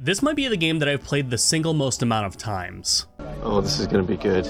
This might be the game that I've played the single most amount of times. Oh, this is gonna be good.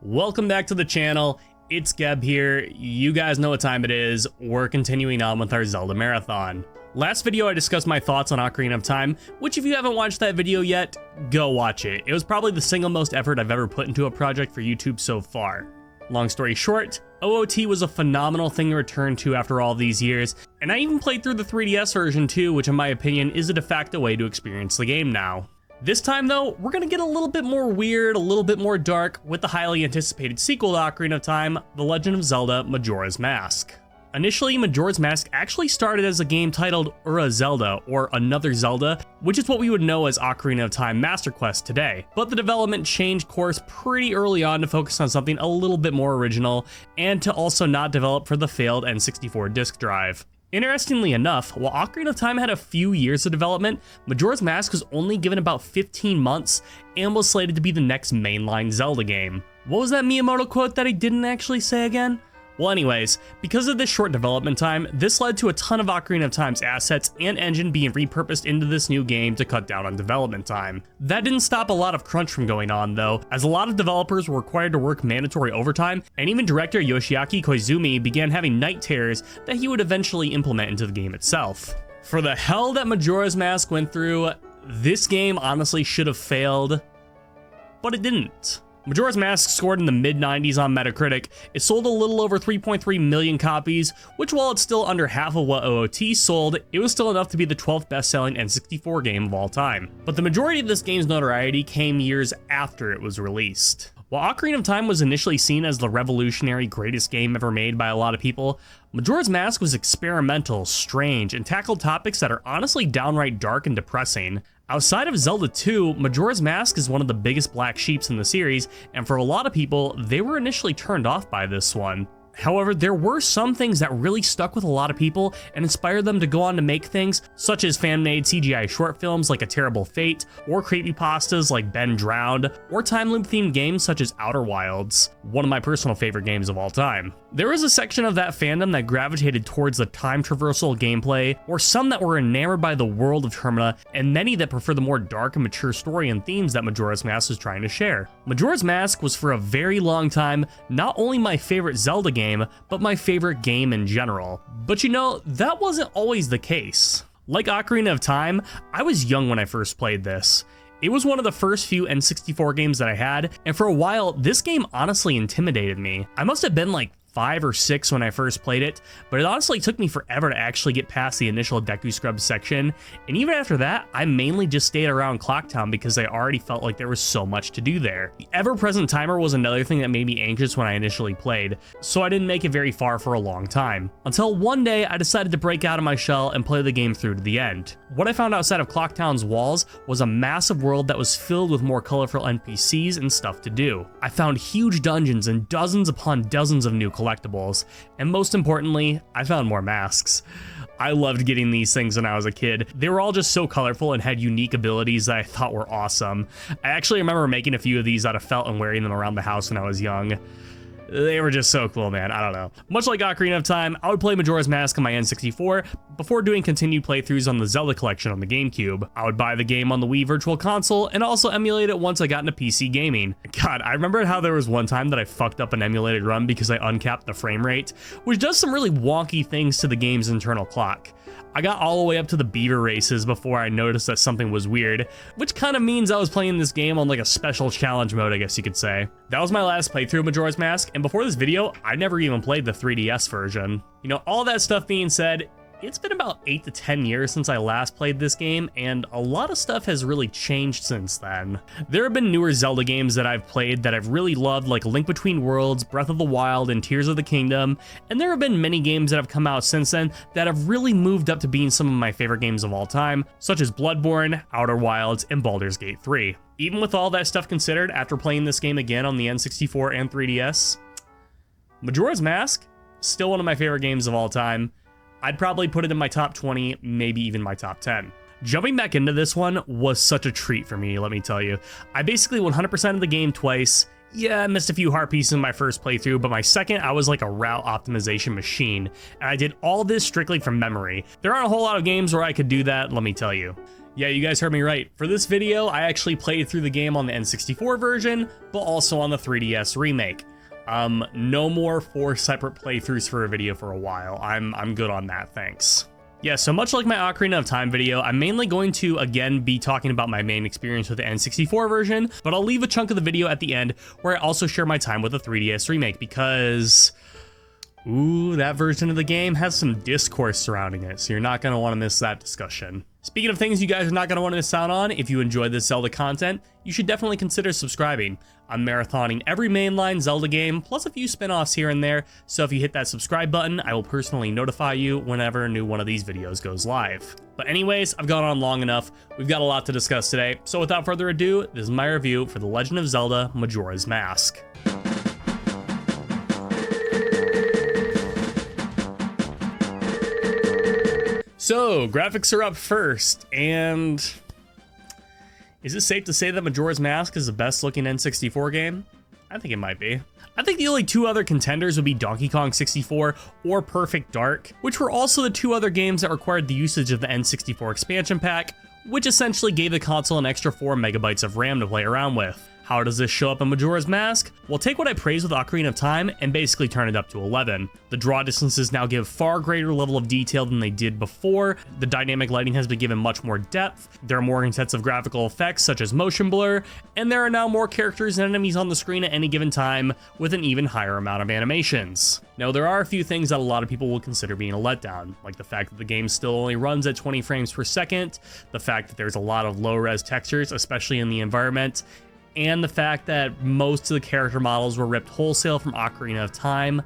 Welcome back to the channel. ItsGheb here. You guys know what time it is. We're continuing on with our Zelda marathon. Last video I discussed my thoughts on Ocarina of Time, which if you haven't watched that video yet, go watch it. It was probably the single most effort I've ever put into a project for YouTube so far. Long story short, OOT was a phenomenal thing to return to after all these years, and I even played through the 3DS version too, which in my opinion is a de facto way to experience the game now. This time though, we're gonna get a little bit more weird, a little bit more dark, with the highly anticipated sequel to Ocarina of Time, The Legend of Zelda Majora's Mask. Initially, Majora's Mask actually started as a game titled Ura Zelda, or Another Zelda, which is what we would know as Ocarina of Time Master Quest today. But the development changed course pretty early on to focus on something a little bit more original, and to also not develop for the failed N64 disk drive. Interestingly enough, while Ocarina of Time had a few years of development, Majora's Mask was only given about 15 months, and was slated to be the next mainline Zelda game. What was that Miyamoto quote that he didn't actually say again? Well anyways, because of this short development time, this led to a ton of Ocarina of Time's assets and engine being repurposed into this new game to cut down on development time. That didn't stop a lot of crunch from going on though, as a lot of developers were required to work mandatory overtime, and even director Yoshiaki Koizumi began having night terrors that he would eventually implement into the game itself. For the hell that Majora's Mask went through, this game honestly should have failed, but it didn't. Majora's Mask scored in the mid-90s on Metacritic. It sold a little over 3.3 million copies, which while it's still under half of what OOT sold, it was still enough to be the 12th best-selling N64 game of all time. But the majority of this game's notoriety came years after it was released. While Ocarina of Time was initially seen as the revolutionary greatest game ever made by a lot of people, Majora's Mask was experimental, strange, and tackled topics that are honestly downright dark and depressing. Outside of Zelda 2, Majora's Mask is one of the biggest black sheeps in the series, and for a lot of people, they were initially turned off by this one. However, there were some things that really stuck with a lot of people and inspired them to go on to make things such as fan-made CGI short films like A Terrible Fate, or creepypastas like Ben Drowned, or time loop-themed games such as Outer Wilds, one of my personal favorite games of all time. There was a section of that fandom that gravitated towards the time traversal gameplay, or some that were enamored by the world of Termina, and many that prefer the more dark and mature story and themes that Majora's Mask was trying to share. Majora's Mask was for a very long time not only my favorite Zelda game, but my favorite game in general. But you know, that wasn't always the case. Like Ocarina of Time, I was young when I first played this. It was one of the first few N64 games that I had, and for a while, this game honestly intimidated me. I must have been like 5 or 6 when I first played it, but it honestly took me forever to actually get past the initial Deku Scrub section, and even after that, I mainly just stayed around Clocktown because I already felt like there was so much to do there. The ever-present timer was another thing that made me anxious when I initially played, so I didn't make it very far for a long time. Until one day, I decided to break out of my shell and play the game through to the end. What I found outside of Clocktown's walls was a massive world that was filled with more colorful NPCs and stuff to do. I found huge dungeons and dozens upon dozens of new collectibles, and most importantly, I found more masks. I loved getting these things when I was a kid. They were all just so colorful and had unique abilities that I thought were awesome. I actually remember making a few of these out of felt and wearing them around the house when I was young. They were just so cool, man. I don't know. Much like Ocarina of Time, I would play Majora's Mask on my N64 before doing continued playthroughs on the Zelda collection on the GameCube. I would buy the game on the Wii Virtual Console and also emulate it once I got into PC gaming. God, I remember how there was one time that I fucked up an emulated run because I uncapped the frame rate, which does some really wonky things to the game's internal clock. I got all the way up to the beaver races before I noticed that something was weird, which kind of means I was playing this game on like a special challenge mode, I guess you could say. That was my last playthrough of Majora's Mask, and before this video, I never even played the 3DS version. You know, all that stuff being said, it's been about 8 to 10 years since I last played this game, and a lot of stuff has really changed since then. There have been newer Zelda games that I've played that I've really loved, like Link Between Worlds, Breath of the Wild, and Tears of the Kingdom, and there have been many games that have come out since then that have really moved up to being some of my favorite games of all time, such as Bloodborne, Outer Wilds, and Baldur's Gate 3. Even with all that stuff considered, after playing this game again on the N64 and 3DS, Majora's Mask, still one of my favorite games of all time. I'd probably put it in my top 20, maybe even my top 10. Jumping back into this one was such a treat for me, let me tell you. I basically 100%ed the game twice, Yeah, I missed a few heart pieces in my first playthrough, but my second, I was like a route optimization machine, and I did all this strictly from memory. There aren't a whole lot of games where I could do that, let me tell you. Yeah, you guys heard me right. For this video, I actually played through the game on the N64 version, but also on the 3DS remake. No more 4 separate playthroughs for a video for a while. I'm good on that, thanks. Yeah, so much like my Ocarina of Time video, I'm mainly going to, again, be talking about my main experience with the N64 version, but I'll leave a chunk of the video at the end where I also share my time with the 3DS remake because, ooh, that version of the game has some discourse surrounding it, so you're not going to want to miss that discussion. Speaking of things you guys are not going to want to miss out on, if you enjoy this Zelda content, you should definitely consider subscribing. I'm marathoning every mainline Zelda game, plus a few spin-offs here and there, so if you hit that subscribe button, I will personally notify you whenever a new one of these videos goes live. But anyways, I've gone on long enough, we've got a lot to discuss today, so without further ado, this is my review for The Legend of Zelda Majora's Mask. So, graphics are up first, and is it safe to say that Majora's Mask is the best looking N64 game? I think it might be. I think the only 2 other contenders would be Donkey Kong 64 or Perfect Dark, which were also the 2 other games that required the usage of the N64 expansion pack, which essentially gave the console an extra 4 megabytes of RAM to play around with. How does this show up in Majora's Mask? Well, take what I praised with Ocarina of Time and basically turn it up to 11. The draw distances now give far greater level of detail than they did before, the dynamic lighting has been given much more depth, there are more intensive graphical effects such as motion blur, and there are now more characters and enemies on the screen at any given time with an even higher amount of animations. Now, there are a few things that a lot of people will consider being a letdown, like the fact that the game still only runs at 20 frames per second, the fact that there's a lot of low-res textures, especially in the environment, and the fact that most of the character models were ripped wholesale from Ocarina of Time,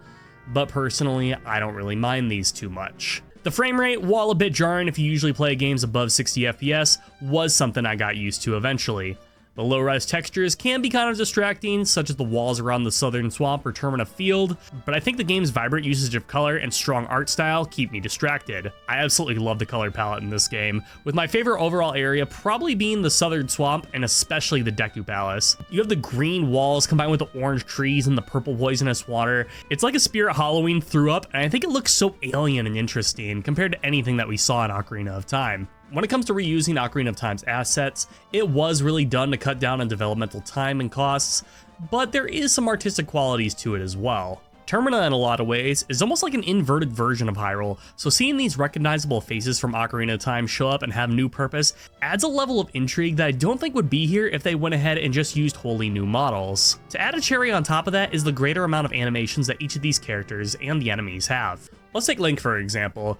but personally, I don't really mind these too much. The frame rate, while a bit jarring if you usually play games above 60 FPS, was something I got used to eventually. The low-res textures can be kind of distracting, such as the walls around the southern swamp or Termina field, but I think the game's vibrant usage of color and strong art style keep me distracted. I absolutely love the color palette in this game, with my favorite overall area probably being the southern swamp and especially the Deku Palace. You have the green walls combined with the orange trees and the purple poisonous water. It's like a Spirit Halloween threw up, and I think it looks so alien and interesting compared to anything that we saw in Ocarina of Time. When it comes to reusing Ocarina of Time's assets, it was really done to cut down on developmental time and costs, but there is some artistic qualities to it as well. Termina, in a lot of ways, is almost like an inverted version of Hyrule, so seeing these recognizable faces from Ocarina of Time show up and have new purpose adds a level of intrigue that I don't think would be here if they went ahead and just used wholly new models. To add a cherry on top of that is the greater amount of animations that each of these characters and the enemies have. Let's take Link for example.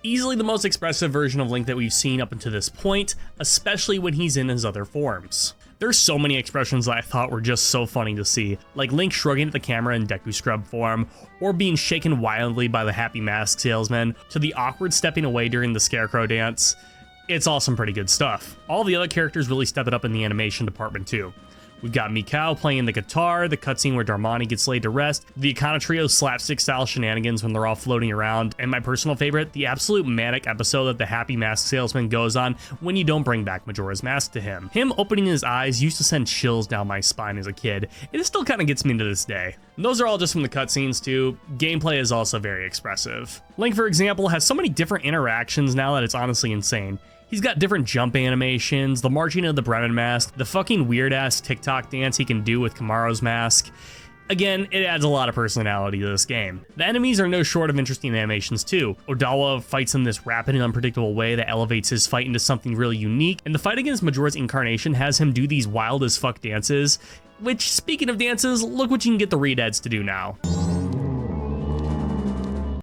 Easily the most expressive version of Link that we've seen up until this point, especially when he's in his other forms. There's so many expressions that I thought were just so funny to see, like Link shrugging at the camera in Deku Scrub form, or being shaken wildly by the happy mask salesman, to the awkward stepping away during the Scarecrow dance. It's all some pretty good stuff. All the other characters really step it up in the animation department too. We've got Mikau playing the guitar, the cutscene where Darmani gets laid to rest, the Ikana Trio's slapstick-style shenanigans when they're all floating around, and my personal favorite, the absolute manic episode that the Happy Mask Salesman goes on when you don't bring back Majora's Mask to him. Him opening his eyes used to send chills down my spine as a kid, and it still kind of gets me to this day. And those are all just from the cutscenes too. Gameplay is also very expressive. Link, for example, has so many different interactions now that it's honestly insane. He's got different jump animations, the marching of the Bremen mask, the fucking weird-ass TikTok dance he can do with Kamaro's mask. Again, it adds a lot of personality to this game. The enemies are no short of interesting animations too. Odawa fights in this rapid and unpredictable way that elevates his fight into something really unique, and the fight against Majora's Incarnation has him do these wild as fuck dances, which, speaking of dances, look what you can get the Redeads to do now.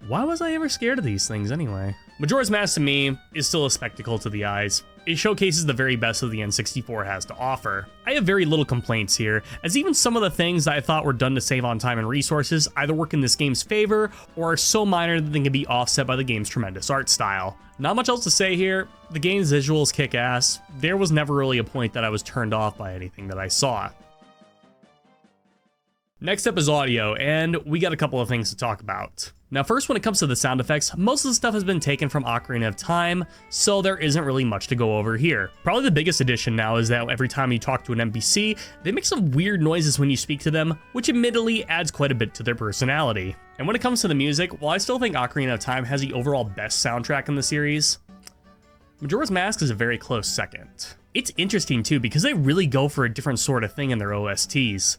Why was I ever scared of these things anyway? Majora's Mask to me is still a spectacle to the eyes. It showcases the very best of the N64 has to offer. I have very little complaints here, as even some of the things that I thought were done to save on time and resources either work in this game's favor or are so minor that they can be offset by the game's tremendous art style. Not much else to say here. The game's visuals kick ass. There was never really a point that I was turned off by anything that I saw. Next up is audio, and we got a couple of things to talk about. Now first, when it comes to the sound effects, most of the stuff has been taken from Ocarina of Time, so there isn't really much to go over here. Probably the biggest addition now is that every time you talk to an NPC, they make some weird noises when you speak to them, which admittedly adds quite a bit to their personality. And when it comes to the music, while I still think Ocarina of Time has the overall best soundtrack in the series, Majora's Mask is a very close second. It's interesting too because they really go for a different sort of thing in their OSTs.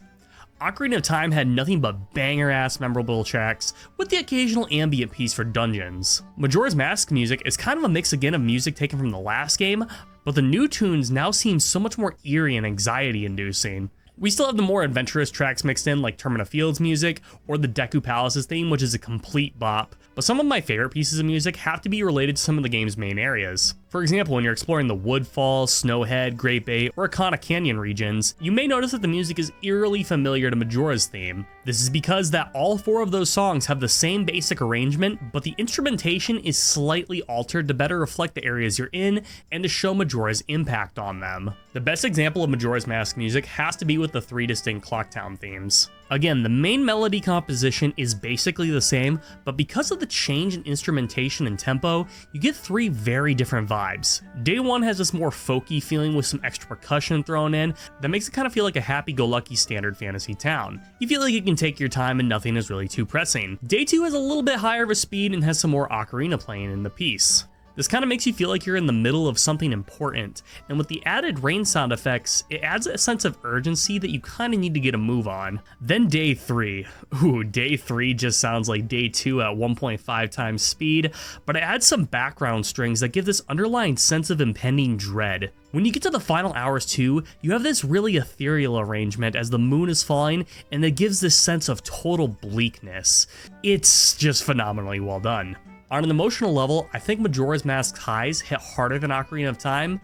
Ocarina of Time had nothing but banger-ass memorable tracks, with the occasional ambient piece for dungeons. Majora's Mask music is kind of a mix again of music taken from the last game, but the new tunes now seem so much more eerie and anxiety-inducing. We still have the more adventurous tracks mixed in, like Termina Field's music, or the Deku Palace's theme, which is a complete bop, but some of my favorite pieces of music have to be related to some of the game's main areas. For example, when you're exploring the Woodfall, Snowhead, Great Bay, or Akana Canyon regions, you may notice that the music is eerily familiar to Majora's theme. This is because that all 4 of those songs have the same basic arrangement, but the instrumentation is slightly altered to better reflect the areas you're in and to show Majora's impact on them. The best example of Majora's Mask music has to be with the 3 distinct Clocktown themes. Again, the main melody composition is basically the same, but because of the change in instrumentation and tempo, you get 3 very different vibes. Day 1 has this more folky feeling with some extra percussion thrown in that makes it kind of feel like a happy-go-lucky standard fantasy town. You feel like you can take your time and nothing is really too pressing. Day 2 has a little bit higher of a speed and has some more ocarina playing in the piece. This kind of makes you feel like you're in the middle of something important, and with the added rain sound effects, it adds a sense of urgency that you kind of need to get a move on. Then Day 3. Ooh, Day 3 just sounds like Day 2 at 1.5 times speed, but it adds some background strings that give this underlying sense of impending dread. When you get to the final hours too, you have this really ethereal arrangement as the moon is falling, and it gives this sense of total bleakness. It's just phenomenally well done. On an emotional level, I think Majora's Mask's highs hit harder than Ocarina of Time,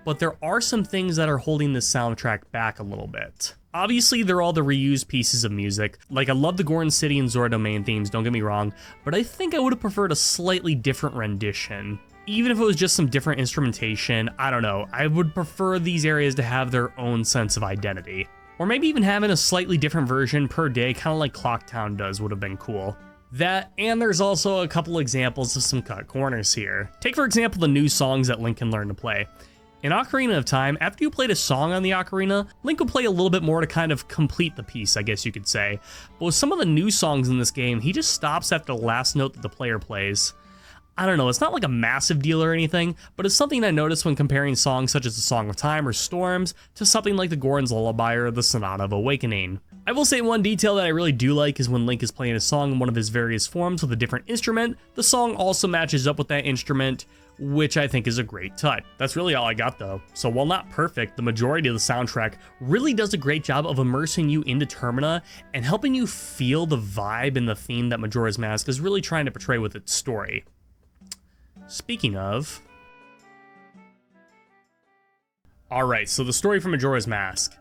but there are some things that are holding this soundtrack back a little bit. Obviously, they're all the reused pieces of music. Like, I love the Goron City and Zora Domain themes, don't get me wrong, but I think I would have preferred a slightly different rendition. Even if it was just some different instrumentation, I don't know, I would prefer these areas to have their own sense of identity. Or maybe even having a slightly different version per day, kind of like Clocktown does, would have been cool. That, and there's also a couple examples of some cut corners here. Take for example the new songs that Link can learn to play. In Ocarina of Time, after you played a song on the ocarina, Link will play a little bit more to kind of complete the piece, I guess you could say. But with some of the new songs in this game, he just stops after the last note that the player plays. I don't know, it's not like a massive deal or anything, but it's something I noticed when comparing songs such as the Song of Time or Storms to something like the Goron's Lullaby or the Sonata of Awakening. I will say one detail that I really do like is when Link is playing a song in one of his various forms with a different instrument, the song also matches up with that instrument, which I think is a great touch. That's really all I got though. So while not perfect, the majority of the soundtrack really does a great job of immersing you into Termina and helping you feel the vibe and the theme that Majora's Mask is really trying to portray with its story. Speaking of... Alright, so the story for Majora's Mask.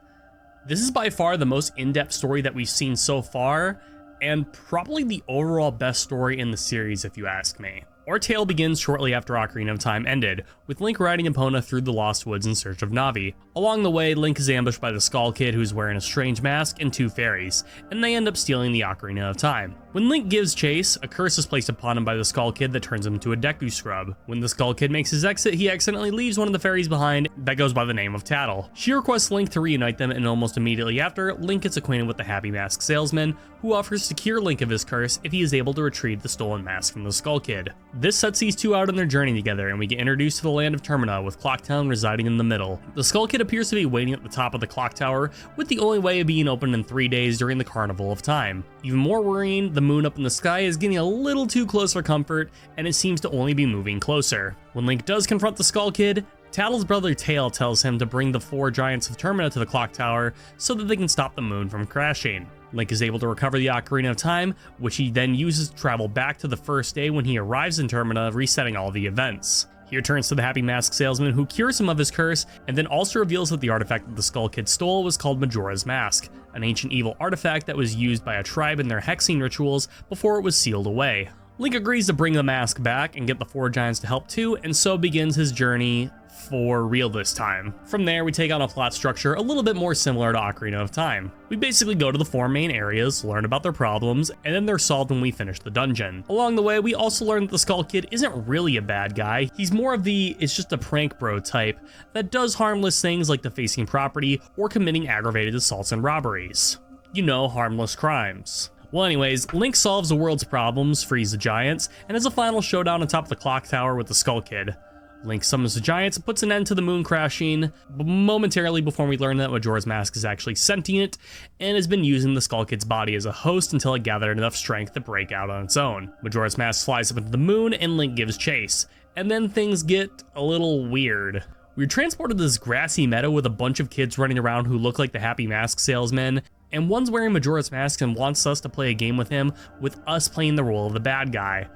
This is by far the most in-depth story that we've seen so far, and probably the overall best story in the series if you ask me. Our tale begins shortly after Ocarina of Time ended, with Link riding Epona through the Lost Woods in search of Navi. Along the way, Link is ambushed by the Skull Kid who's wearing a strange mask and 2 fairies, and they end up stealing the Ocarina of Time. When Link gives chase, a curse is placed upon him by the Skull Kid that turns him into a Deku Scrub. When the Skull Kid makes his exit, he accidentally leaves one of the fairies behind that goes by the name of Tattle. She requests Link to reunite them, and almost immediately after, Link gets acquainted with the Happy Mask salesman, who offers to cure Link of his curse if he is able to retrieve the stolen mask from the Skull Kid. This sets these two out on their journey together, and we get introduced to the land of Termina, with Clocktown residing in the middle. The Skull Kid appears to be waiting at the top of the clock tower, with the only way of being opened in 3 days during the Carnival of Time. Even more worrying, the moon up in the sky is getting a little too close for comfort, and it seems to only be moving closer. When Link does confront the Skull Kid, Tattle's brother Tail tells him to bring the 4 giants of Termina to the clock tower so that they can stop the moon from crashing. Link is able to recover the Ocarina of Time, which he then uses to travel back to the first day when he arrives in Termina, resetting all the events. He returns to the Happy Mask salesman, who cures him of his curse, and then also reveals that the artifact that the Skull Kid stole was called Majora's Mask, an ancient evil artifact that was used by a tribe in their hexing rituals before it was sealed away. Link agrees to bring the mask back and get the 4 giants to help too, and so begins his journey for real this time. From there, we take on a plot structure a little bit more similar to Ocarina of Time. We basically go to the 4 main areas, learn about their problems, and then they're solved when we finish the dungeon. Along the way, we also learn that the Skull Kid isn't really a bad guy. He's more of the it's just a prank bro type that does harmless things like defacing property or committing aggravated assaults and robberies. You know, harmless crimes. Well anyways, Link solves the world's problems, frees the giants, and has a final showdown on top of the clock tower with the Skull Kid. Link summons the giants and puts an end to the moon crashing momentarily before we learn that Majora's Mask is actually sentient and has been using the Skull Kid's body as a host until it gathered enough strength to break out on its own. Majora's Mask flies up into the moon and Link gives chase, and then things get a little weird. We're transported to this grassy meadow with a bunch of kids running around who look like the Happy Mask salesmen, and one's wearing Majora's Mask and wants us to play a game with him, with us playing the role of the bad guy.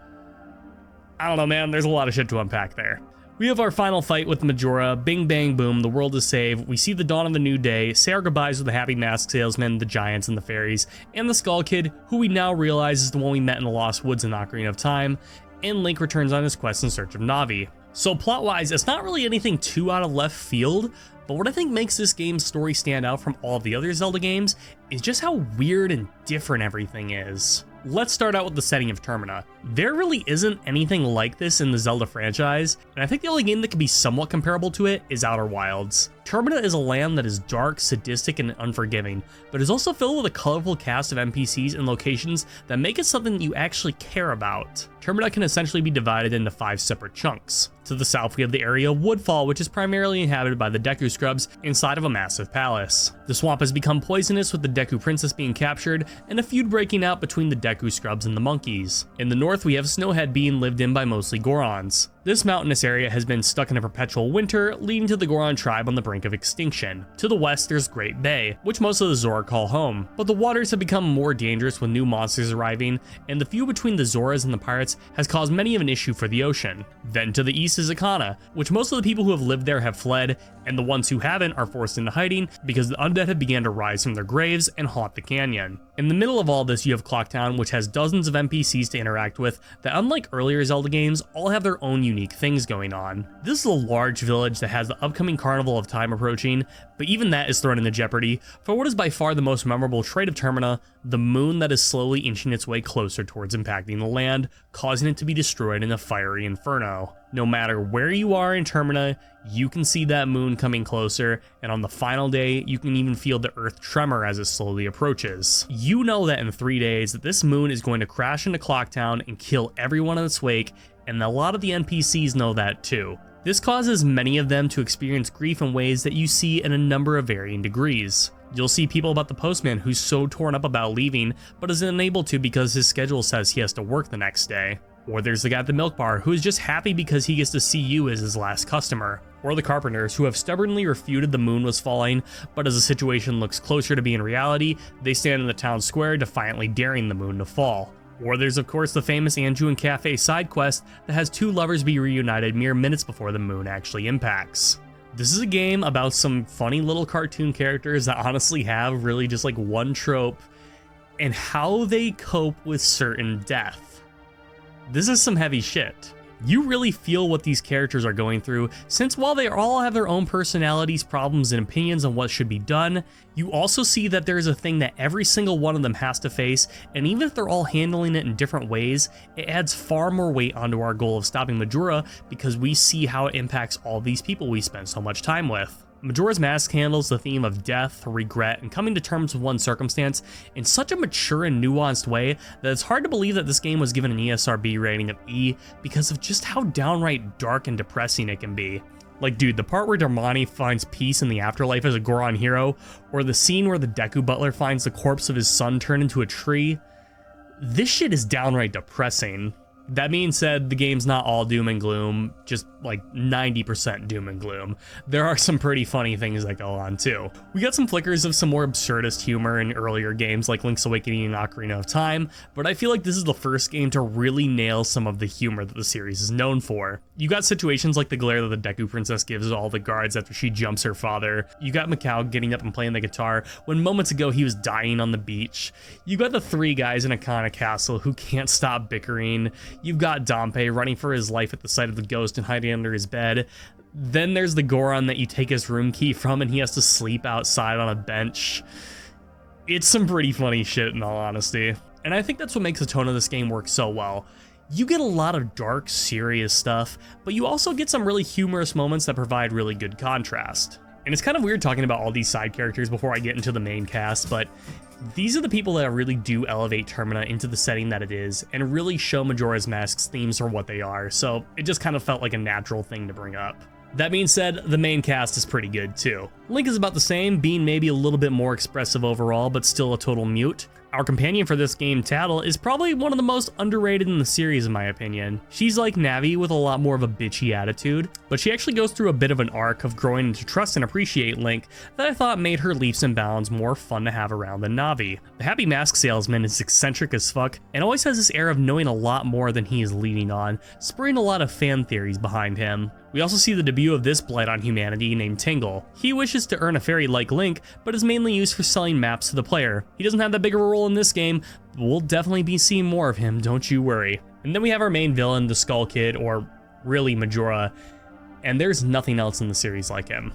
I don't know, man, there's a lot of shit to unpack there. We have our final fight with Majora, bing bang boom, the world is saved, we see the dawn of a new day, say our goodbyes with the Happy Mask salesmen, the giants and the fairies, and the Skull Kid, who we now realize is the one we met in the Lost Woods in Ocarina of Time, and Link returns on his quest in search of Navi. So plot-wise, it's not really anything too out of left field, but what I think makes this game's story stand out from all of the other Zelda games is just how weird and different everything is. Let's start out with the setting of Termina. There really isn't anything like this in the Zelda franchise, and I think the only game that can be somewhat comparable to it is Outer Wilds. Termina is a land that is dark, sadistic, and unforgiving, but is also filled with a colorful cast of NPCs and locations that make it something that you actually care about. Termina can essentially be divided into 5 separate chunks. To the south, we have the area of Woodfall, which is primarily inhabited by the Deku Scrubs inside of a massive palace. The swamp has become poisonous with the Deku Princess being captured, and a feud breaking out between the Deku Scrubs and the monkeys. In the north, we have Snowhead being lived in by mostly Gorons. This mountainous area has been stuck in a perpetual winter, leading to the Goron tribe on the brink of extinction. To the west, there's Great Bay, which most of the Zora call home, but the waters have become more dangerous with new monsters arriving, and the feud between the Zoras and the pirates has caused many of an issue for the ocean. Then to the east is Akana, which most of the people who have lived there have fled, and the ones who haven't are forced into hiding because the undead have began to rise from their graves and haunt the canyon. In the middle of all this, you have Clocktown, which has dozens of NPCs to interact with that, unlike earlier Zelda games, all have their own unique things going on. This is a large village that has the upcoming Carnival of Time approaching, but even that is thrown into jeopardy for what is by far the most memorable trait of Termina, the moon that is slowly inching its way closer towards impacting the land, causing it to be destroyed in a fiery inferno. No matter where you are in Termina, you can see that moon coming closer, and on the final day, you can even feel the earth tremor as it slowly approaches. You know that in 3 days, that this moon is going to crash into Clocktown and kill everyone in its wake, and a lot of the NPCs know that too. This causes many of them to experience grief in ways that you see in a number of varying degrees. You'll see people about the postman who's so torn up about leaving, but is unable to because his schedule says he has to work the next day. Or there's the guy at the milk bar who is just happy because he gets to see you as his last customer. Or the carpenters who have stubbornly refuted the moon was falling, but as the situation looks closer to being reality, they stand in the town square defiantly daring the moon to fall. Or there's of course the famous Anju Cafe side quest that has 2 lovers be reunited mere minutes before the moon actually impacts. This is a game about some funny little cartoon characters that honestly have really just like one trope and how they cope with certain death. This is some heavy shit. You really feel what these characters are going through, since while they all have their own personalities, problems, and opinions on what should be done, you also see that there is a thing that every single one of them has to face, and even if they're all handling it in different ways, it adds far more weight onto our goal of stopping Majora because we see how it impacts all these people we spend so much time with. Majora's Mask handles the theme of death, regret, and coming to terms with one's circumstance in such a mature and nuanced way that it's hard to believe that this game was given an ESRB rating of E because of just how downright dark and depressing it can be. Like dude, the part where Darmani finds peace in the afterlife as a Goron hero, or the scene where the Deku Butler finds the corpse of his son turned into a tree, this shit is downright depressing. That being said, the game's not all doom and gloom, just like 90% doom and gloom. There are some pretty funny things that go on too. We got some flickers of some more absurdist humor in earlier games like Link's Awakening and Ocarina of Time, but I feel like this is the first game to really nail some of the humor that the series is known for. You got situations like the glare that the Deku Princess gives all the guards after she jumps her father. You got Mikau getting up and playing the guitar when moments ago he was dying on the beach. You got the three guys in a Kana castle who can't stop bickering. You've got Dampé running for his life at the sight of the ghost and hiding under his bed. Then there's the Goron that you take his room key from and he has to sleep outside on a bench. It's some pretty funny shit in all honesty. And I think that's what makes the tone of this game work so well. You get a lot of dark, serious stuff, but you also get some really humorous moments that provide really good contrast. And it's kind of weird talking about all these side characters before I get into the main cast, but these are the people that really do elevate Termina into the setting that it is and really show Majora's Mask's themes for what they are, so it just kind of felt like a natural thing to bring up. That being said, the main cast is pretty good too. Link is about the same, being maybe a little bit more expressive overall, but still a total mute. Our companion for this game, Tattle, is probably one of the most underrated in the series in my opinion. She's like Navi with a lot more of a bitchy attitude, but she actually goes through a bit of an arc of growing to trust and appreciate Link that I thought made her leaps and bounds more fun to have around than Navi. The happy mask salesman is eccentric as fuck and always has this air of knowing a lot more than he is leading on, spurring a lot of fan theories behind him. We also see the debut of this blight on humanity named Tingle. He wishes to earn a fairy like Link, but is mainly used for selling maps to the player. He doesn't have that big of a role in this game, but we'll definitely be seeing more of him, don't you worry. And then we have our main villain, the Skull Kid, or really Majora, and there's nothing else in the series like him.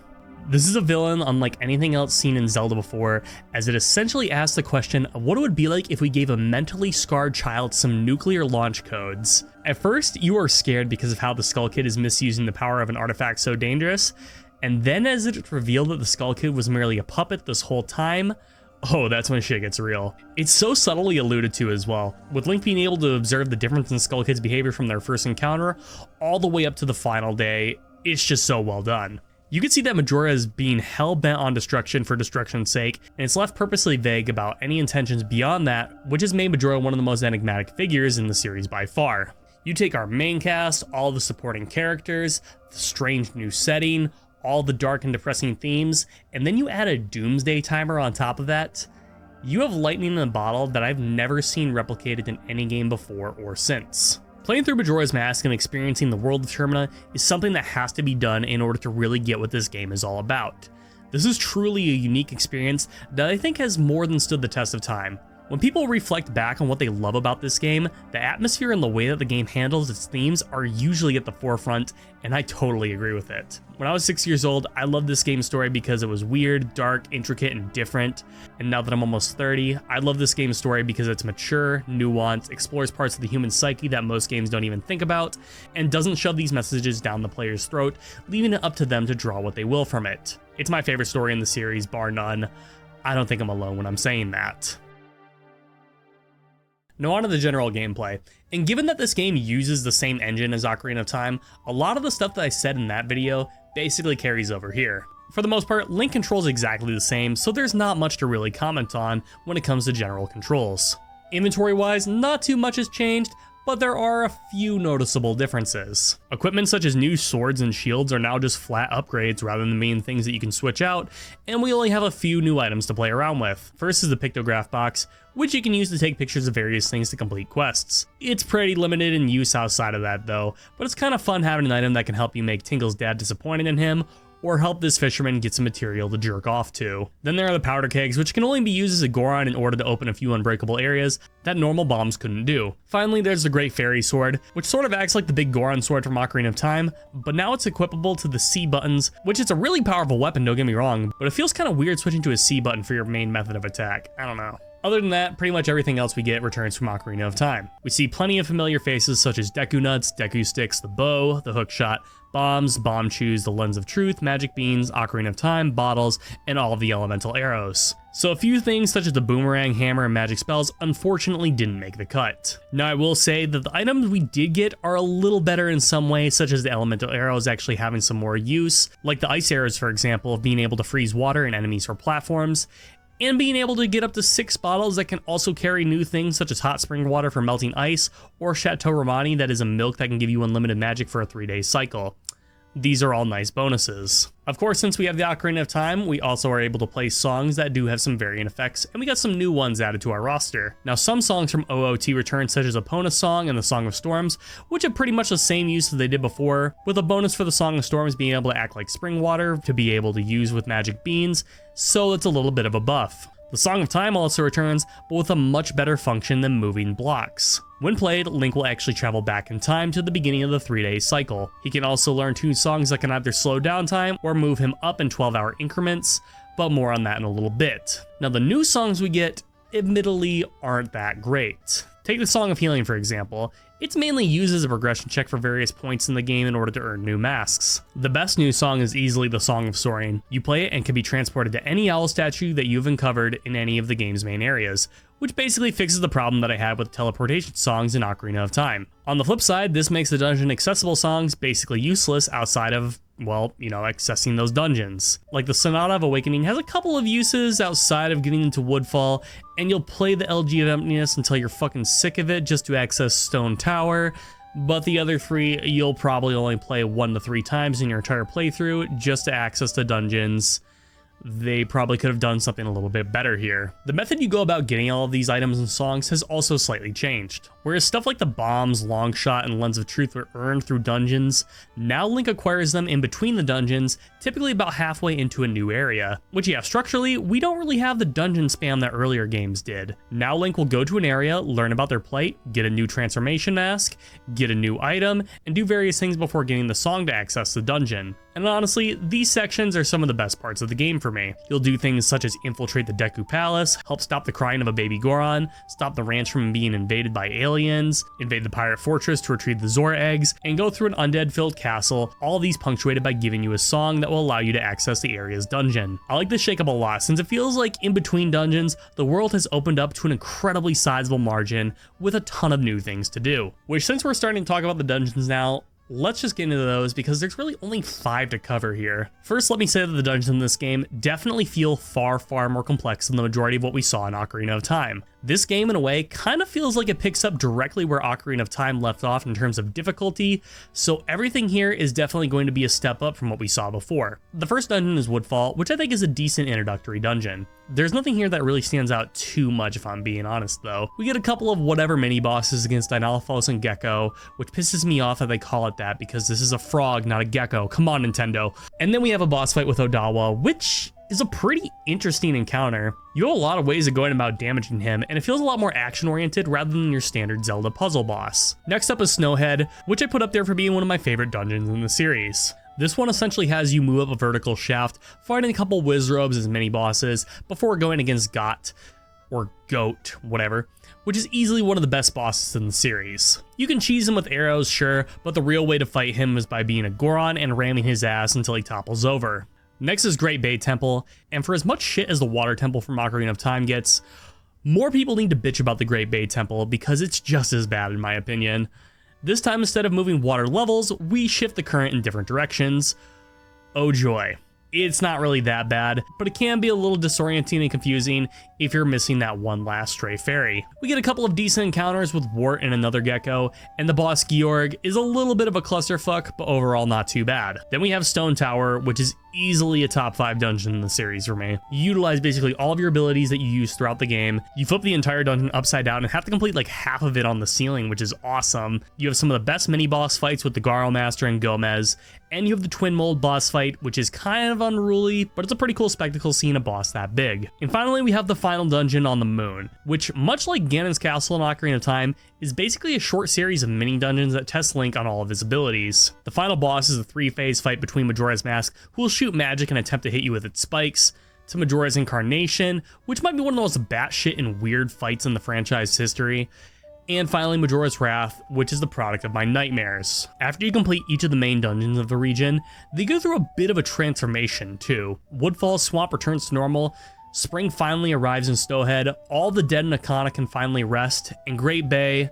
This is a villain unlike anything else seen in Zelda before, as it essentially asks the question of what it would be like if we gave a mentally scarred child some nuclear launch codes. At first, you are scared because of how the Skull Kid is misusing the power of an artifact so dangerous, and then as it's revealed that the Skull Kid was merely a puppet this whole time, oh, that's when shit gets real. It's so subtly alluded to as well, with Link being able to observe the difference in Skull Kid's behavior from their first encounter all the way up to the final day. It's just so well done. You can see that Majora is being hell-bent on destruction for destruction's sake, and it's left purposely vague about any intentions beyond that, which has made Majora one of the most enigmatic figures in the series by far. You take our main cast, all the supporting characters, the strange new setting, all the dark and depressing themes, and then you add a doomsday timer on top of that. You have lightning in a bottle that I've never seen replicated in any game before or since. Playing through Majora's Mask and experiencing the world of Termina is something that has to be done in order to really get what this game is all about. This is truly a unique experience that I think has more than stood the test of time. When people reflect back on what they love about this game, the atmosphere and the way that the game handles its themes are usually at the forefront, and I totally agree with it. When I was 6 years old, I loved this game's story because it was weird, dark, intricate, and different. And now that I'm almost 30, I love this game's story because it's mature, nuanced, explores parts of the human psyche that most games don't even think about, and doesn't shove these messages down the player's throat, leaving it up to them to draw what they will from it. It's my favorite story in the series, bar none. I don't think I'm alone when I'm saying that. Now on to the general gameplay, and given that this game uses the same engine as Ocarina of Time, a lot of the stuff that I said in that video basically carries over here. For the most part, Link controls exactly the same, so there's not much to really comment on when it comes to general controls. Inventory-wise, not too much has changed, but there are a few noticeable differences. Equipment such as new swords and shields are now just flat upgrades rather than being things that you can switch out, and we only have a few new items to play around with. First is the pictograph box, which you can use to take pictures of various things to complete quests. It's pretty limited in use outside of that though, but it's kind of fun having an item that can help you make Tingle's dad disappointed in him, or help this fisherman get some material to jerk off to. Then there are the powder kegs, which can only be used as a Goron in order to open a few unbreakable areas that normal bombs couldn't do. Finally, there's the Great Fairy Sword, which sort of acts like the big Goron sword from Ocarina of Time, but now it's equipable to the C buttons, which is a really powerful weapon, don't get me wrong, but it feels kind of weird switching to a C button for your main method of attack. I don't know. Other than that, pretty much everything else we get returns from Ocarina of Time. We see plenty of familiar faces such as Deku Nuts, Deku Sticks, the bow, the hookshot, bombs, bomb chews, the lens of truth, magic beans, Ocarina of Time, bottles, and all of the elemental arrows. So a few things such as the boomerang, hammer, and magic spells unfortunately didn't make the cut. Now I will say that the items we did get are a little better in some ways, such as the elemental arrows actually having some more use, like the ice arrows for example, of being able to freeze water in enemies or platforms, and being able to get up to 6 bottles that can also carry new things such as hot spring water for melting ice, or Chateau Romani that is a milk that can give you unlimited magic for a 3-day cycle. These are all nice bonuses. Of course, since we have the Ocarina of Time, we also are able to play songs that do have some variant effects, and we got some new ones added to our roster. Now, some songs from OOT return, such as Epona's song and the Song of Storms, which have pretty much the same use as they did before, with a bonus for the Song of Storms being able to act like spring water to be able to use with magic beans, so it's a little bit of a buff. The Song of Time also returns, but with a much better function than moving blocks. When played, Link will actually travel back in time to the beginning of the 3-day cycle. He can also learn 2 songs that can either slow down time or move him up in 12-hour increments, but more on that in a little bit. Now, the new songs we get, admittedly, aren't that great. Take the Song of Healing, for example. It's mainly used as a progression check for various points in the game in order to earn new masks. The best new song is easily the Song of Soaring. You play it and can be transported to any owl statue that you've uncovered in any of the game's main areas, which basically fixes the problem that I had with teleportation songs in Ocarina of Time. On the flip side, this makes the dungeon accessible songs basically useless outside of, well, accessing those dungeons. Like the Sonata of Awakening has a couple of uses outside of getting into Woodfall, and you'll play the LG of Emptiness until you're fucking sick of it just to access Stone Tower, but the other 3 you'll probably only play 1 to 3 times in your entire playthrough just to access the dungeons. They probably could have done something a little bit better here. The method you go about getting all of these items and songs has also slightly changed. Whereas stuff like the bombs, long shot, and lens of truth were earned through dungeons, now Link acquires them in between the dungeons, typically about halfway into a new area. Which, yeah, structurally, we don't really have the dungeon spam that earlier games did. Now Link will go to an area, learn about their plight, get a new transformation mask, get a new item, and do various things before getting the song to access the dungeon. And honestly, these sections are some of the best parts of the game for me. You'll do things such as infiltrate the Deku Palace, help stop the crying of a baby Goron, stop the ranch from being invaded by aliens, invade the pirate fortress to retrieve the Zora eggs, and go through an undead-filled castle, all these punctuated by giving you a song that will allow you to access the area's dungeon. I like this shakeup a lot, since it feels like in between dungeons, the world has opened up to an incredibly sizable margin with a ton of new things to do. Which, since we're starting to talk about the dungeons now, let's just get into those because there's really only 5 to cover here. First, let me say that the dungeons in this game definitely feel far more complex than the majority of what we saw in Ocarina of Time. This game, in a way, kind of feels like it picks up directly where Ocarina of Time left off in terms of difficulty, so everything here is definitely going to be a step up from what we saw before. The first dungeon is Woodfall, which I think is a decent introductory dungeon. There's nothing here that really stands out too much if I'm being honest though. We get a couple of whatever mini-bosses against Deinalphos and Gecko, which pisses me off that they call it that because this is a frog, not a gecko. Come on, Nintendo. And then we have a boss fight with Odawa, which is a pretty interesting encounter. You have a lot of ways of going about damaging him, and it feels a lot more action-oriented rather than your standard Zelda puzzle boss. Next up is Snowhead, which I put up there for being one of my favorite dungeons in the series. This one essentially has you move up a vertical shaft, fighting a couple Wizrobes as mini-bosses, before going against Got, or Goat, whatever, which is easily one of the best bosses in the series. You can cheese him with arrows, sure, but the real way to fight him is by being a Goron and ramming his ass until he topples over. Next is Great Bay Temple, and for as much shit as the Water Temple from Ocarina of Time gets, more people need to bitch about the Great Bay Temple because it's just as bad in my opinion. This time, instead of moving water levels, we shift the current in different directions. Oh joy. It's not really that bad, but it can be a little disorienting and confusing if you're missing that one last stray fairy. We get a couple of decent encounters with Wart and another gecko, and the boss Georg is a little bit of a clusterfuck, but overall not too bad. Then we have Stone Tower, which is easily a top 5 dungeon in the series for me. You utilize basically all of your abilities that you use throughout the game. You flip the entire dungeon upside down and have to complete like half of it on the ceiling, which is awesome. You have some of the best mini boss fights with the Garo Master and Gomez, and you have the Twin Mold boss fight, which is kind of unruly, but it's a pretty cool spectacle seeing a boss that big. And finally, we have the final dungeon on the moon, which, much like Ganon's Castle in Ocarina of Time, is basically a short series of mini dungeons that test Link on all of his abilities. The final boss is a 3-phase fight between Majora's Mask, who will shoot magic and attempt to hit you with its spikes, to Majora's Incarnation, which might be one of the most batshit and weird fights in the franchise history, and finally Majora's Wrath, which is the product of my nightmares. After you complete each of the main dungeons of the region, they go through a bit of a transformation too. Woodfall Swamp returns to normal, spring finally arrives in Snowhead, all the dead in Akana can finally rest, and Great Bay,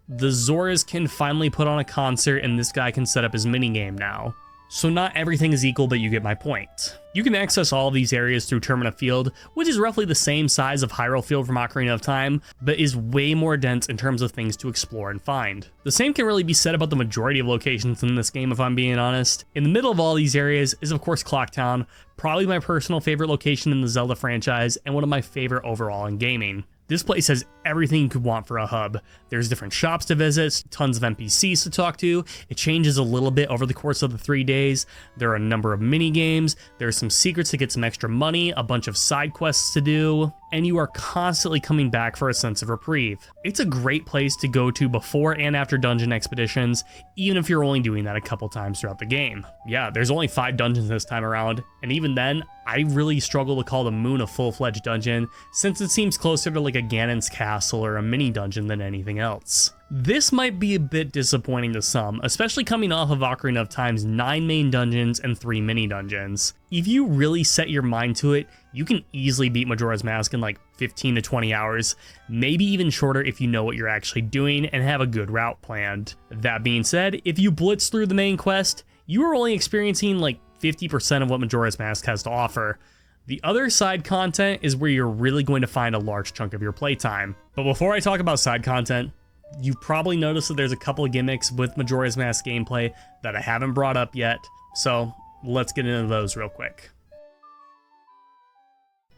the Zoras can finally put on a concert and this guy can set up his minigame now. so not everything is equal, but you get my point. You can access all of these areas through Termina Field, which is roughly the same size of Hyrule Field from Ocarina of Time, but is way more dense in terms of things to explore and find. The same can really be said about the majority of locations in this game, if I'm being honest. In the middle of all these areas is of course Clock Town, probably my personal favorite location in the Zelda franchise, and one of my favorite overall in gaming. This place has everything you could want for a hub. There's different shops to visit, tons of NPCs to talk to. It changes a little bit over the course of the 3 days. There are a number of mini games. There's some secrets to get some extra money, a bunch of side quests to do, and you are constantly coming back for a sense of reprieve. It's a great place to go to before and after dungeon expeditions, even if you're only doing that a couple times throughout the game. Yeah, there's only 5 dungeons this time around, and even then, I really struggle to call the Moon a full-fledged dungeon, since it seems closer to like a Ganon's Castle or a mini dungeon than anything else. This might be a bit disappointing to some, especially coming off of Ocarina of Time's 9 main dungeons and 3 mini dungeons. If you really set your mind to it, you can easily beat Majora's Mask in like 15 to 20 hours, maybe even shorter if you know what you're actually doing and have a good route planned. That being said, if you blitz through the main quest, you are only experiencing like 50% of what Majora's Mask has to offer. The other side content is where you're really going to find a large chunk of your playtime. But before I talk about side content, you've probably noticed that there's a couple of gimmicks with Majora's Mask gameplay that I haven't brought up yet, so let's get into those real quick.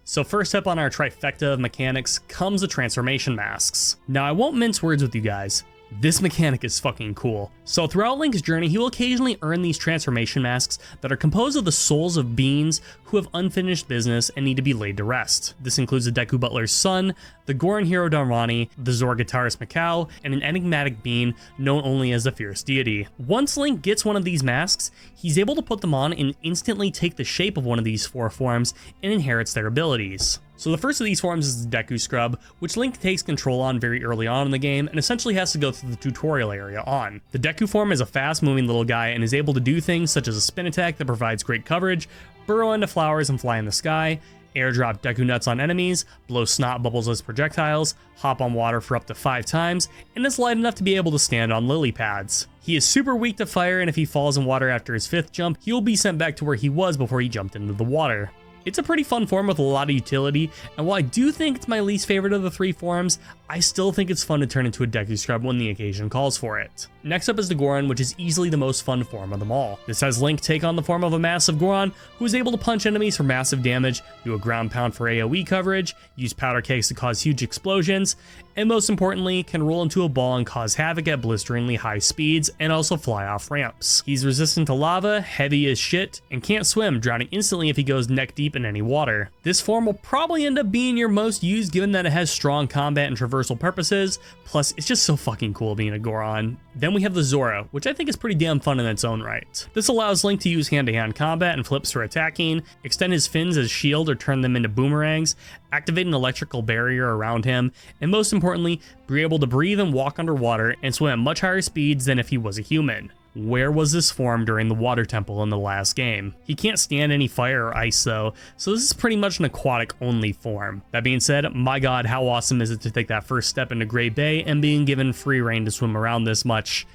So first up on our trifecta of mechanics comes the transformation masks. Now I won't mince words with you guys. This mechanic is fucking cool. So throughout Link's journey, he will occasionally earn these transformation masks that are composed of the souls of beings who have unfinished business and need to be laid to rest. This includes the Deku Butler's son, the Goron hero Darmani, the Zora guitarist Mikau, and an enigmatic being known only as the Fierce Deity. Once Link gets one of these masks, he's able to put them on and instantly take the shape of one of these 4 forms and inherits their abilities. So the first of these forms is the Deku Scrub, which Link takes control on very early on in the game and essentially has to go through the tutorial area on. The Deku form is a fast-moving little guy and is able to do things such as a spin attack that provides great coverage, burrow into flowers and fly in the sky, airdrop Deku Nuts on enemies, blow snot bubbles as projectiles, hop on water for up to 5 times, and is light enough to be able to stand on lily pads. He is super weak to fire, and if he falls in water after his 5th jump, he will be sent back to where he was before he jumped into the water. It's a pretty fun form with a lot of utility, and while I do think it's my least favorite of the 3 forms, I still think it's fun to turn into a Deku Scrub when the occasion calls for it. Next up is the Goron, which is easily the most fun form of them all. This has Link take on the form of a massive Goron, who is able to punch enemies for massive damage, do a ground pound for AoE coverage, use powder cakes to cause huge explosions, and most importantly, can roll into a ball and cause havoc at blisteringly high speeds, and also fly off ramps. He's resistant to lava, heavy as shit, and can't swim, drowning instantly if he goes neck deep in any water. This form will probably end up being your most used given that it has strong combat and traversal purposes, plus it's just so fucking cool being a Goron. Then we have the Zora, which I think is pretty damn fun in its own right. This allows Link to use hand-to-hand combat and flips for attacking, extend his fins as shield or turn them into boomerangs, activate an electrical barrier around him, and most importantly, be able to breathe and walk underwater and swim at much higher speeds than if he was a human. Where was this form during the water temple in the last game? He can't stand any fire or ice though, so this is pretty much an aquatic only form. That being said, my god, how awesome is it to take that first step into Great Bay and being given free reign to swim around this much?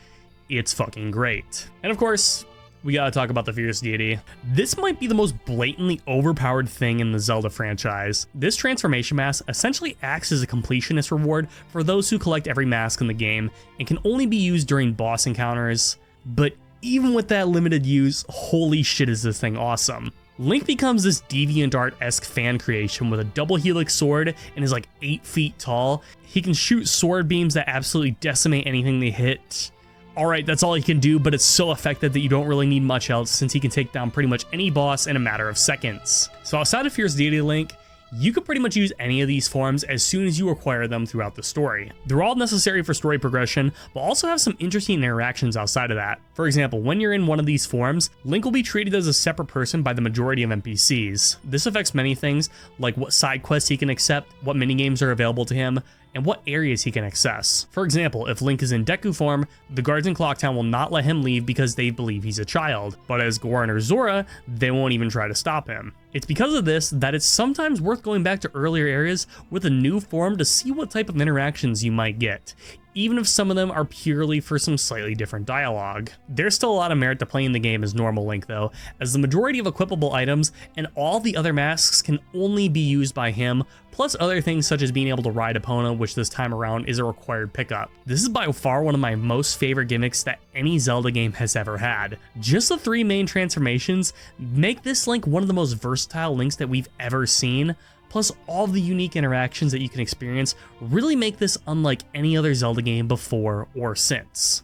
It's fucking great. And of course, we gotta talk about the Fierce Deity. This might be the most blatantly overpowered thing in the Zelda franchise. This transformation mask essentially acts as a completionist reward for those who collect every mask in the game and can only be used during boss encounters. But even with that limited use, holy shit is this thing awesome. Link becomes this DeviantArt-esque fan creation with a double helix sword and is like 8 feet tall. He can shoot sword beams that absolutely decimate anything they hit. Alright, that's all he can do, but it's so effective that you don't really need much else since he can take down pretty much any boss in a matter of seconds. So outside of Fierce Deity Link, you could pretty much use any of these forms as soon as you acquire them throughout the story. They're all necessary for story progression, but also have some interesting interactions outside of that. For example, when you're in one of these forms, Link will be treated as a separate person by the majority of NPCs. This affects many things, like what side quests he can accept, what minigames are available to him, and what areas he can access. For example, if Link is in Deku form, the guards in Clocktown will not let him leave because they believe he's a child, but as Goron or Zora, they won't even try to stop him. It's because of this that it's sometimes worth going back to earlier areas with a new form to see what type of interactions you might get, even if some of them are purely for some slightly different dialogue. There's still a lot of merit to playing the game as normal Link though, as the majority of equipable items and all the other masks can only be used by him, plus other things such as being able to ride Epona, which this time around is a required pickup. This is by far one of my most favorite gimmicks that any Zelda game has ever had. Just the 3 main transformations make this Link one of the most versatile Links that we've ever seen, plus all the unique interactions that you can experience really make this unlike any other Zelda game before or since.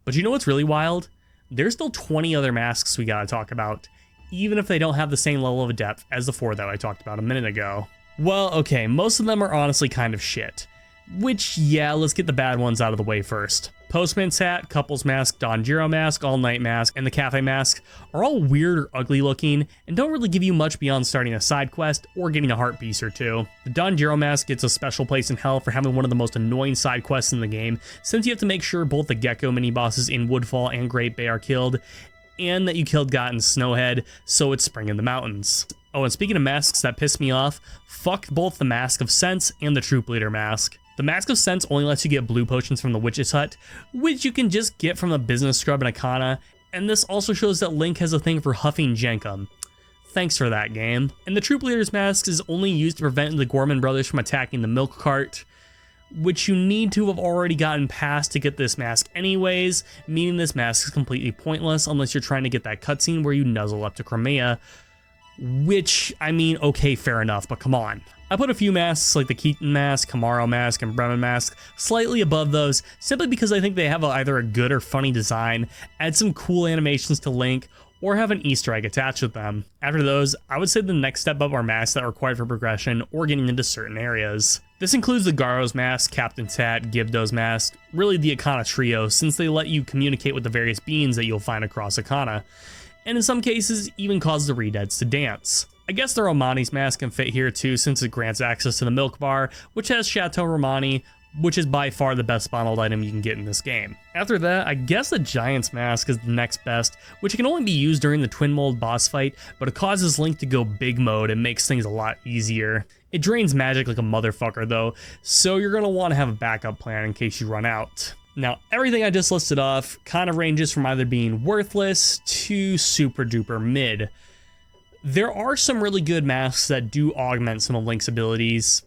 But you know what's really wild? There's still 20 other masks we gotta talk about, even if they don't have the same level of depth as the 4 that I talked about a minute ago. Well, okay, most of them are honestly kind of shit. Which, yeah, let's get the bad ones out of the way first. Postman's Hat, Couple's Mask, Donjiro Mask, All Night Mask, and the Cafe Mask are all weird or ugly looking and don't really give you much beyond starting a side quest or getting a heart piece or 2. The Donjiro Mask gets a special place in hell for having one of the most annoying side quests in the game, since you have to make sure both the Gecko mini-bosses in Woodfall and Great Bay are killed, and that you killed Got in Snowhead, so it's Spring in the Mountains. Oh, and speaking of masks that piss me off, fuck both the Mask of Sense and the Troop Leader Mask. The Mask of Sense only lets you get blue potions from the Witch's Hut, which you can just get from the Business Scrub in Akana, and this also shows that Link has a thing for huffing Jenkum. Thanks for that, game. And the Troop Leader's Mask is only used to prevent the Gorman brothers from attacking the milk cart, which you need to have already gotten past to get this mask anyways, meaning this mask is completely pointless unless you're trying to get that cutscene where you nuzzle up to Crimea, which, I mean, okay, fair enough, but come on. I put a few masks like the Keaton Mask, Kamaro Mask, and Bremen Mask slightly above those, simply because I think they have either a good or funny design, add some cool animations to Link, or have an Easter egg attached with them. After those, I would say the next step up are masks that are required for progression or getting into certain areas. This includes the Garo's Mask, Captain's Hat, Gibdo's Mask, really the Akana trio, since they let you communicate with the various beings that you'll find across Akana, and in some cases even cause the Redeads to dance. I guess the Romani's Mask can fit here too, since it grants access to the Milk Bar, which has Chateau Romani, which is by far the best bundled item you can get in this game. After that, I guess the Giant's Mask is the next best, which can only be used during the Twin Mold boss fight, but it causes Link to go big mode and makes things a lot easier. It drains magic like a motherfucker though, so you're going to want to have a backup plan in case you run out. Now, everything I just listed off kind of ranges from either being worthless to super duper mid. There are some really good masks that do augment some of Link's abilities,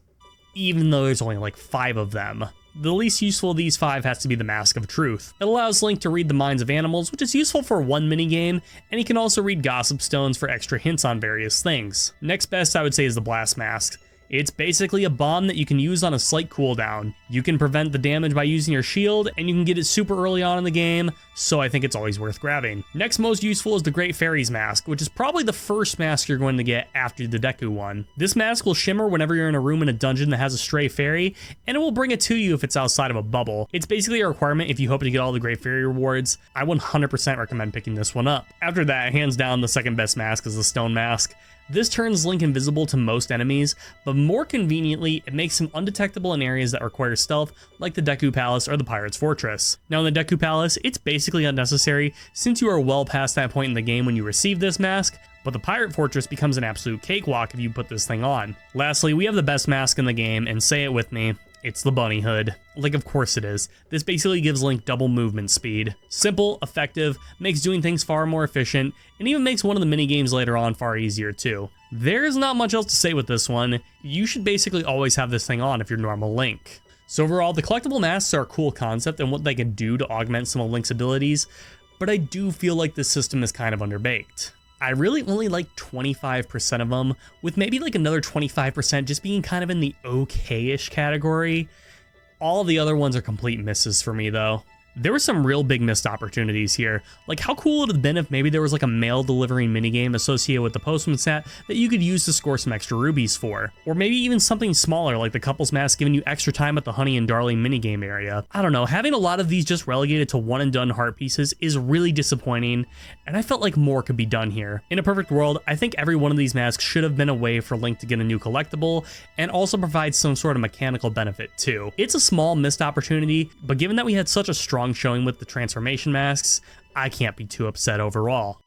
even though there's only like 5 of them. The least useful of these 5 has to be the Mask of Truth. It allows Link to read the minds of animals, which is useful for one minigame, and he can also read Gossip Stones for extra hints on various things. Next best I would say is the Blast Mask. It's basically a bomb that you can use on a slight cooldown. You can prevent the damage by using your shield, and you can get it super early on in the game, so I think it's always worth grabbing. Next most useful is the Great Fairy's Mask, which is probably the first mask you're going to get after the Deku one. This mask will shimmer whenever you're in a room in a dungeon that has a stray fairy, and it will bring it to you if it's outside of a bubble. It's basically a requirement if you hope to get all the Great Fairy rewards. I 100% recommend picking this one up. After that, hands down, the second best mask is the Stone Mask. This turns Link invisible to most enemies, but more conveniently, it makes him undetectable in areas that require stealth, like the Deku Palace or the Pirate's Fortress. Now in the Deku Palace, it's basically unnecessary since you are well past that point in the game when you receive this mask, but the Pirate Fortress becomes an absolute cakewalk if you put this thing on. Lastly, we have the best mask in the game, and say it with me, it's the Bunny Hood. Like, of course it is. This basically gives Link double movement speed. Simple, effective, makes doing things far more efficient, and even makes one of the mini-games later on far easier too. There's not much else to say with this one. You should basically always have this thing on if you're normal Link. So overall, the collectible masks are a cool concept and what they can do to augment some of Link's abilities, but I do feel like this system is kind of underbaked. I really only like 25% of them, with maybe like another 25% just being kind of in the okay-ish category. All the other ones are complete misses for me though. There were some real big missed opportunities here. Like, how cool would it have been if maybe there was like a mail delivering minigame associated with the Postman's Hat that you could use to score some extra rubies for? Or maybe even something smaller like the Couple's Mask giving you extra time at the Honey and Darling minigame area. I don't know, having a lot of these just relegated to one and done heart pieces is really disappointing, and I felt like more could be done here. In a perfect world, I think every one of these masks should have been a way for Link to get a new collectible, and also provide some sort of mechanical benefit too. It's a small missed opportunity, but given that we had such a strong showing with the transformation masks, I can't be too upset overall.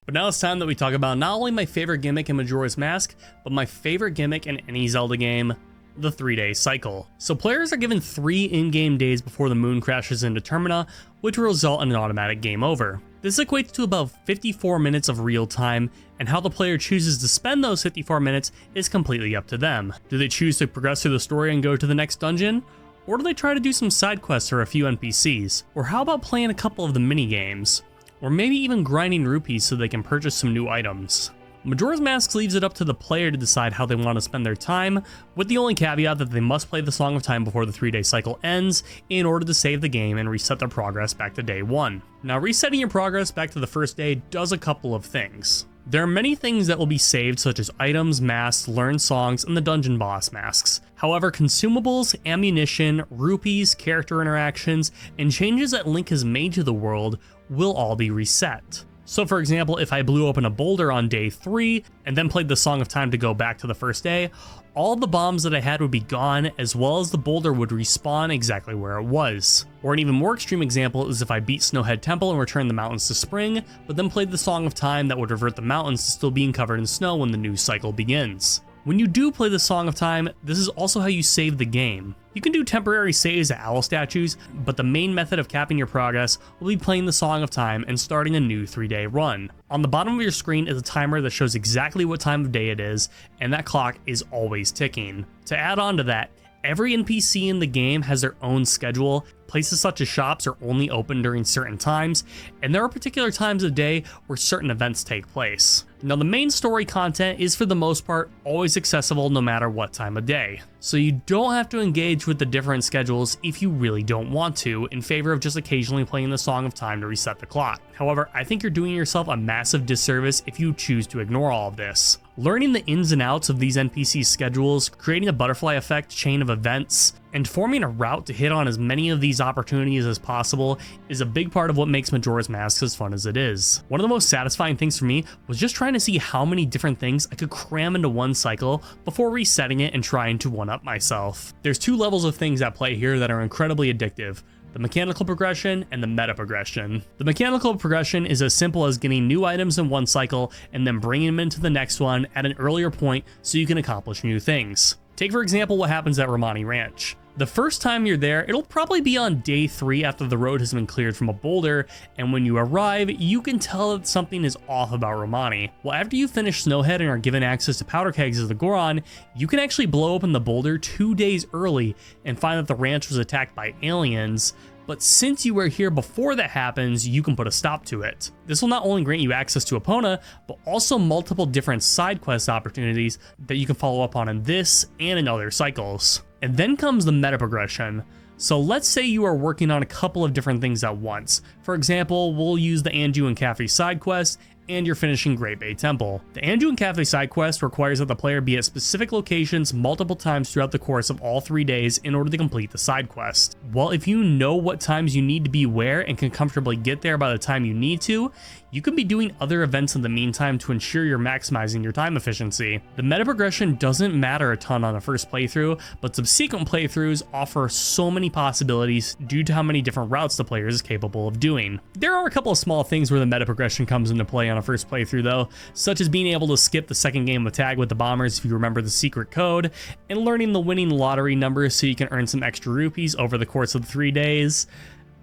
But now it's time that we talk about not only my favorite gimmick in Majora's Mask, but my favorite gimmick in any Zelda game, the 3-day cycle. So players are given 3 in-game days before the moon crashes into Termina, which will result in an automatic game over. This equates to about 54 minutes of real time, and how the player chooses to spend those 54 minutes is completely up to them. Do they choose to progress through the story and go to the next dungeon? Or do they try to do some side quests or a few NPCs? Or how about playing a couple of the mini games? Or maybe even grinding rupees so they can purchase some new items? Majora's Mask leaves it up to the player to decide how they want to spend their time, with the only caveat that they must play the Song of Time before the 3-day cycle ends in order to save the game and reset their progress back to day 1. Now, resetting your progress back to the first day does a couple of things. There are many things that will be saved, such as items, masks, learned songs, and the dungeon boss masks. However, consumables, ammunition, rupees, character interactions, and changes that Link has made to the world will all be reset. So for example, if I blew open a boulder on day 3 and then played the Song of Time to go back to the first day, all the bombs that I had would be gone, as well as the boulder would respawn exactly where it was. Or an even more extreme example is if I beat Snowhead Temple and returned the mountains to spring, but then played the Song of Time, that would revert the mountains to still being covered in snow when the new cycle begins. When you do play the Song of Time, this is also how you save the game. You can do temporary saves at owl statues, but the main method of capping your progress will be playing the Song of Time and starting a new 3-day run. On the bottom of your screen is a timer that shows exactly what time of day it is, and that clock is always ticking. To add on to that, every NPC in the game has their own schedule. Places such as shops are only open during certain times, and there are particular times of day where certain events take place. Now, the main story content is for the most part always accessible no matter what time of day, so you don't have to engage with the different schedules if you really don't want to, in favor of just occasionally playing the Song of Time to reset the clock. However, I think you're doing yourself a massive disservice if you choose to ignore all of this. Learning the ins and outs of these NPC schedules, creating a butterfly effect chain of events, and forming a route to hit on as many of these opportunities as possible is a big part of what makes Majora's Mask as fun as it is. One of the most satisfying things for me was just trying to see how many different things I could cram into one cycle before resetting it and trying to one-up myself. There's 2 levels of things at play here that are incredibly addictive: the mechanical progression and the meta progression. The mechanical progression is as simple as getting new items in one cycle and then bringing them into the next one at an earlier point so you can accomplish new things. Take for example what happens at Romani Ranch. The first time you're there, it'll probably be on day 3 after the road has been cleared from a boulder, and when you arrive, you can tell that something is off about Romani. Well, after you finish Snowhead and are given access to powder kegs as the Goron, you can actually blow open the boulder 2 days early and find that the ranch was attacked by aliens. But since you were here before that happens, you can put a stop to it. This will not only grant you access to Epona, but also multiple different side quest opportunities that you can follow up on in this and in other cycles. And then comes the meta progression. So let's say you are working on a couple of different things at once. For example, we'll use the Anju and Cafe side quest, and you're finishing Great Bay Temple. The Anju and Cafe side quest requires that the player be at specific locations multiple times throughout the course of all 3 days in order to complete the side quest. Well, if you know what times you need to be where and can comfortably get there by the time you need to, you can be doing other events in the meantime to ensure you're maximizing your time efficiency. The meta progression doesn't matter a ton on a first playthrough, but subsequent playthroughs offer so many possibilities due to how many different routes the player is capable of doing. There are a couple of small things where the meta progression comes into play on a first playthrough though, such as being able to skip the second game of tag with the bombers if you remember the secret code, and learning the winning lottery numbers so you can earn some extra rupees over the course of the 3 days.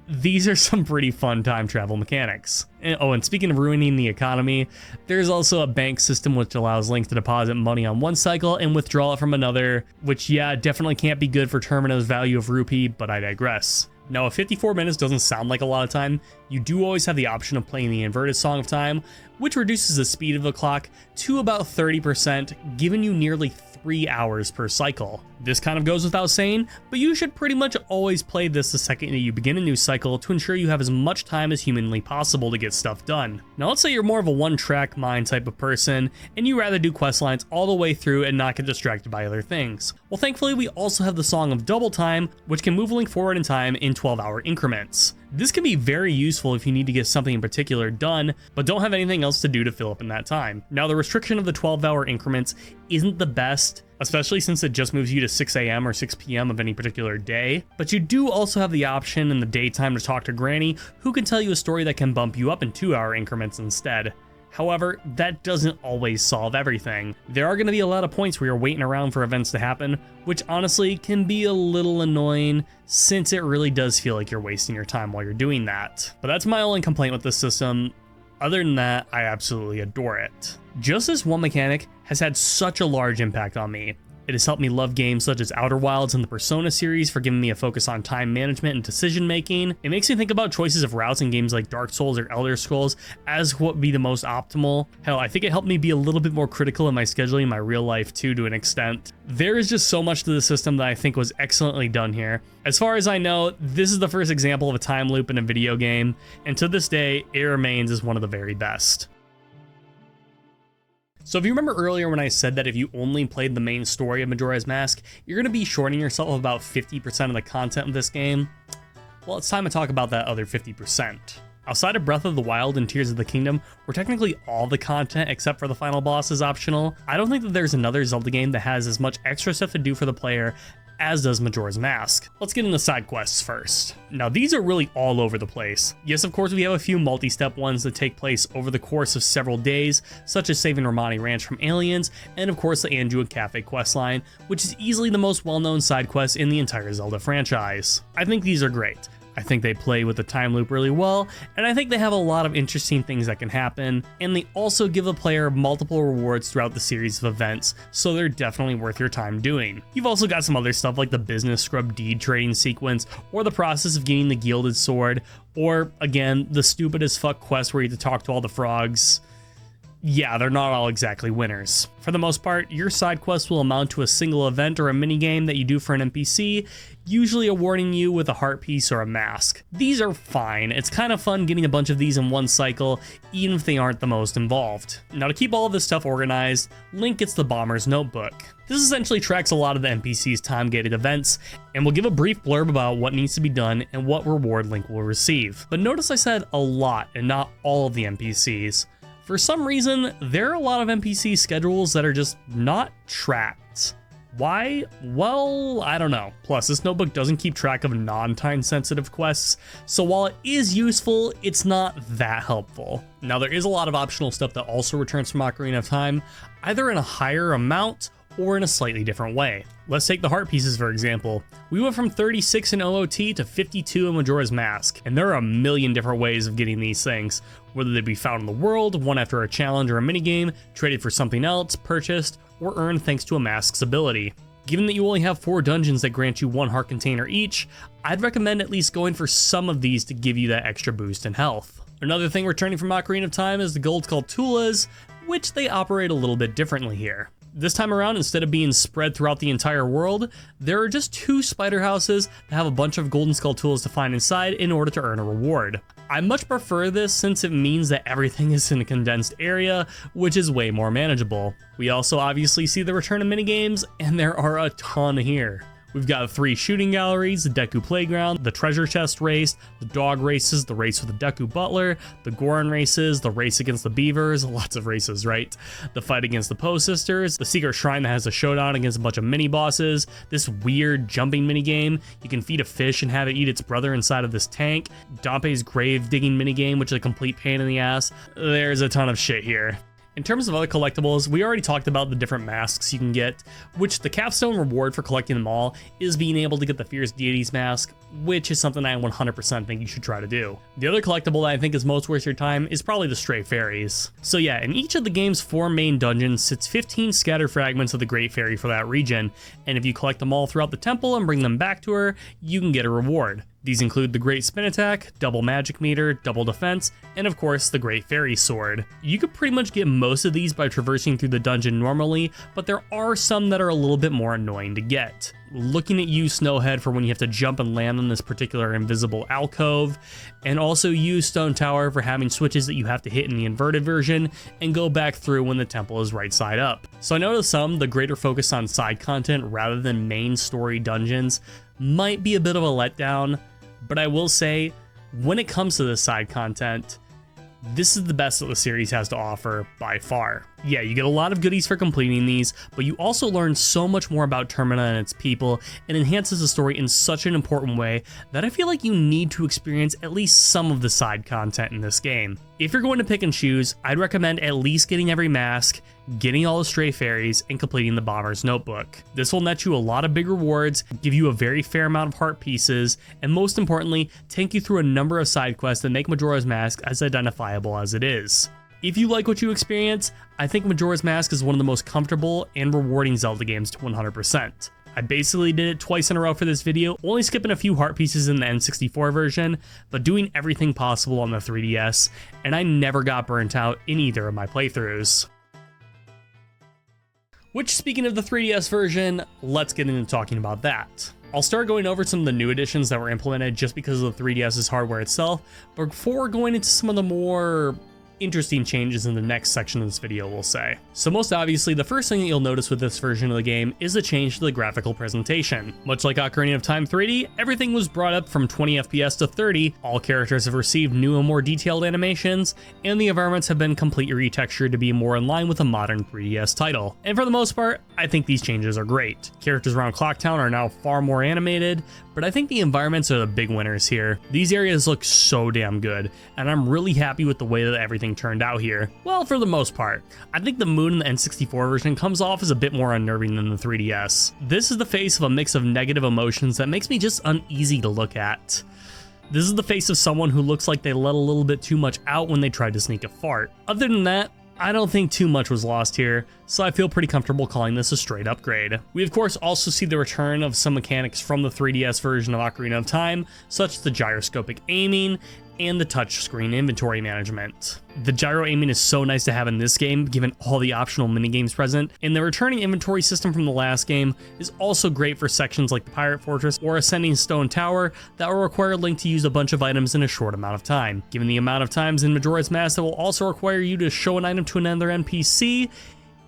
These are some pretty fun time travel mechanics. And speaking of ruining the economy, there's also a bank system which allows Link to deposit money on one cycle and withdraw it from another, which definitely can't be good for Termina's value of rupee, but I digress. Now, if 54 minutes doesn't sound like a lot of time, you do always have the option of playing the inverted Song of Time, which reduces the speed of the clock to about 30%, giving you nearly 3 hours per cycle. This kind of goes without saying, but you should pretty much always play this the second that you begin a new cycle to ensure you have as much time as humanly possible to get stuff done. Now, let's say you're more of a one-track mind type of person, and you rather do quest lines all the way through and not get distracted by other things. Well, thankfully, we also have the Song of Double Time, which can move Link forward in time in 12-hour increments. This can be very useful if you need to get something in particular done, but don't have anything else to do to fill up in that time. Now, the restriction of the 12-hour increments isn't the best, especially since it just moves you to 6 AM or 6 PM of any particular day, but you do also have the option in the daytime to talk to Granny, who can tell you a story that can bump you up in 2-hour increments instead. However, that doesn't always solve everything. There are going to be a lot of points where you're waiting around for events to happen, which honestly can be a little annoying since it really does feel like you're wasting your time while you're doing that. But that's my only complaint with this system. Other than that, I absolutely adore it. Just this one mechanic has had such a large impact on me. It has helped me love games such as Outer Wilds and the Persona series for giving me a focus on time management and decision making. It makes me think about choices of routes in games like Dark Souls or Elder Scrolls as what would be the most optimal. Hell, I think it helped me be a little bit more critical in my scheduling in my real life too, to an extent. There is just so much to the system that I think was excellently done here. As far as I know, this is the first example of a time loop in a video game, and to this day, it remains as one of the very best. So if you remember earlier when I said that if you only played the main story of Majora's Mask, you're going to be shorting yourself of about 50% of the content of this game, well, it's time to talk about that other 50%. Outside of Breath of the Wild and Tears of the Kingdom, where technically all the content except for the final boss is optional, I don't think that there's another Zelda game that has as much extra stuff to do for the player as does Majora's Mask. Let's get into side quests first. Now these are really all over the place. Yes, of course we have a few multi-step ones that take place over the course of several days, such as saving Romani Ranch from aliens, and of course the Anju Cafe questline, which is easily the most well-known side quest in the entire Zelda franchise. I think these are great. I think they play with the time loop really well, and I think they have a lot of interesting things that can happen, and they also give the player multiple rewards throughout the series of events, so they're definitely worth your time doing. You've also got some other stuff like the business scrub deed trading sequence, or the process of getting the gilded sword, or again, the stupid as fuck quest where you have to talk to all the frogs. Yeah, they're not all exactly winners. For the most part, your side quests will amount to a single event or a minigame that you do for an NPC, usually awarding you with a heart piece or a mask. These are fine. It's kind of fun getting a bunch of these in one cycle, even if they aren't the most involved. Now to keep all of this stuff organized, Link gets the Bomber's Notebook. This essentially tracks a lot of the NPC's time-gated events, and will give a brief blurb about what needs to be done and what reward Link will receive. But notice I said a lot and not all of the NPCs. For some reason, there are a lot of NPC schedules that are just not tracked. Why? Well, I don't know. Plus, this notebook doesn't keep track of non-time sensitive quests, so while it is useful, it's not that helpful. Now, there is a lot of optional stuff that also returns from Ocarina of Time, either in a higher amount or in a slightly different way. Let's take the heart pieces for example. We went from 36 in OOT to 52 in Majora's Mask, and there are a million different ways of getting these things, whether they be found in the world, won after a challenge or a minigame, traded for something else, purchased, or earned thanks to a mask's ability. Given that you only have 4 dungeons that grant you 1 heart container each, I'd recommend at least going for some of these to give you that extra boost in health. Another thing returning from Ocarina of Time is the gold called Tulas, which they operate a little bit differently here. This time around, instead of being spread throughout the entire world, there are just 2 spider houses that have a bunch of golden skull tools to find inside in order to earn a reward. I much prefer this since it means that everything is in a condensed area, which is way more manageable. We also obviously see the return of minigames, and there are a ton here. We've got 3 shooting galleries, the Deku Playground, the Treasure Chest Race, the Dog Races, the Race with the Deku Butler, the Goron Races, the Race Against the Beavers, lots of races, right? The Fight Against the Poe Sisters, the Secret Shrine that has a showdown against a bunch of mini-bosses, this weird jumping minigame, you can feed a fish and have it eat its brother inside of this tank, Dompe's grave digging minigame, which is a complete pain in the ass. There's a ton of shit here. In terms of other collectibles, we already talked about the different masks you can get, which the capstone reward for collecting them all is being able to get the Fierce Deities mask, which is something I 100% think you should try to do. The other collectible that I think is most worth your time is probably the Stray Fairies. So yeah, in each of the game's 4 main dungeons sits 15 scattered fragments of the Great Fairy for that region, and if you collect them all throughout the temple and bring them back to her, you can get a reward. These include the Great Spin Attack, Double Magic Meter, Double Defense, and of course the Great Fairy Sword. You could pretty much get most of these by traversing through the dungeon normally, but there are some that are a little bit more annoying to get. Looking at you, Snowhead, for when you have to jump and land on this particular invisible alcove, and also you, Stone Tower, for having switches that you have to hit in the inverted version and go back through when the temple is right side up. So I know to some, the greater focus on side content rather than main story dungeons might be a bit of a letdown, but I will say, when it comes to this side content, This is the best that the series has to offer by far. Yeah, you get a lot of goodies for completing these, but you also learn so much more about Termina and its people, and enhances the story in such an important way that I feel like you need to experience at least some of the side content in this game. If you're going to pick and choose, I'd recommend at least getting every mask, getting all the stray fairies, and completing the Bomber's Notebook. This will net you a lot of big rewards, give you a very fair amount of heart pieces, and most importantly, take you through a number of side quests that make Majora's Mask as identifiable as it is. If you like what you experience, I think Majora's Mask is one of the most comfortable and rewarding Zelda games to 100%. I basically did it twice in a row for this video, only skipping a few heart pieces in the N64 version, but doing everything possible on the 3DS, and I never got burnt out in either of my playthroughs. Which, speaking of the 3DS version, let's get into talking about that. I'll start going over some of the new additions that were implemented just because of the 3DS's hardware itself, but before going into some of the more interesting changes in the next section of this video, we'll say. So most obviously, the first thing that you'll notice with this version of the game is a change to the graphical presentation. Much like Ocarina of Time 3D, everything was brought up from 20 FPS to 30, all characters have received new and more detailed animations, and the environments have been completely retextured to be more in line with a modern 3DS title. And for the most part, I think these changes are great. Characters around Clocktown are now far more animated, but I think the environments are the big winners here. These areas look so damn good, and I'm really happy with the way that everything turned out here. Well, for the most part. I think the moon in the N64 version comes off as a bit more unnerving than the 3DS. This is the face of a mix of negative emotions that makes me just uneasy to look at. This is the face of someone who looks like they let a little bit too much out when they tried to sneak a fart. Other than that, I don't think too much was lost here, so I feel pretty comfortable calling this a straight upgrade. We of course also see the return of some mechanics from the 3DS version of Ocarina of Time, such as the gyroscopic aiming and the touchscreen inventory management. The gyro aiming is so nice to have in this game, given all the optional minigames present, and the returning inventory system from the last game is also great for sections like the Pirate Fortress or Ascending Stone Tower that will require Link to use a bunch of items in a short amount of time. Given the amount of times in Majora's Mask that will also require you to show an item to another NPC,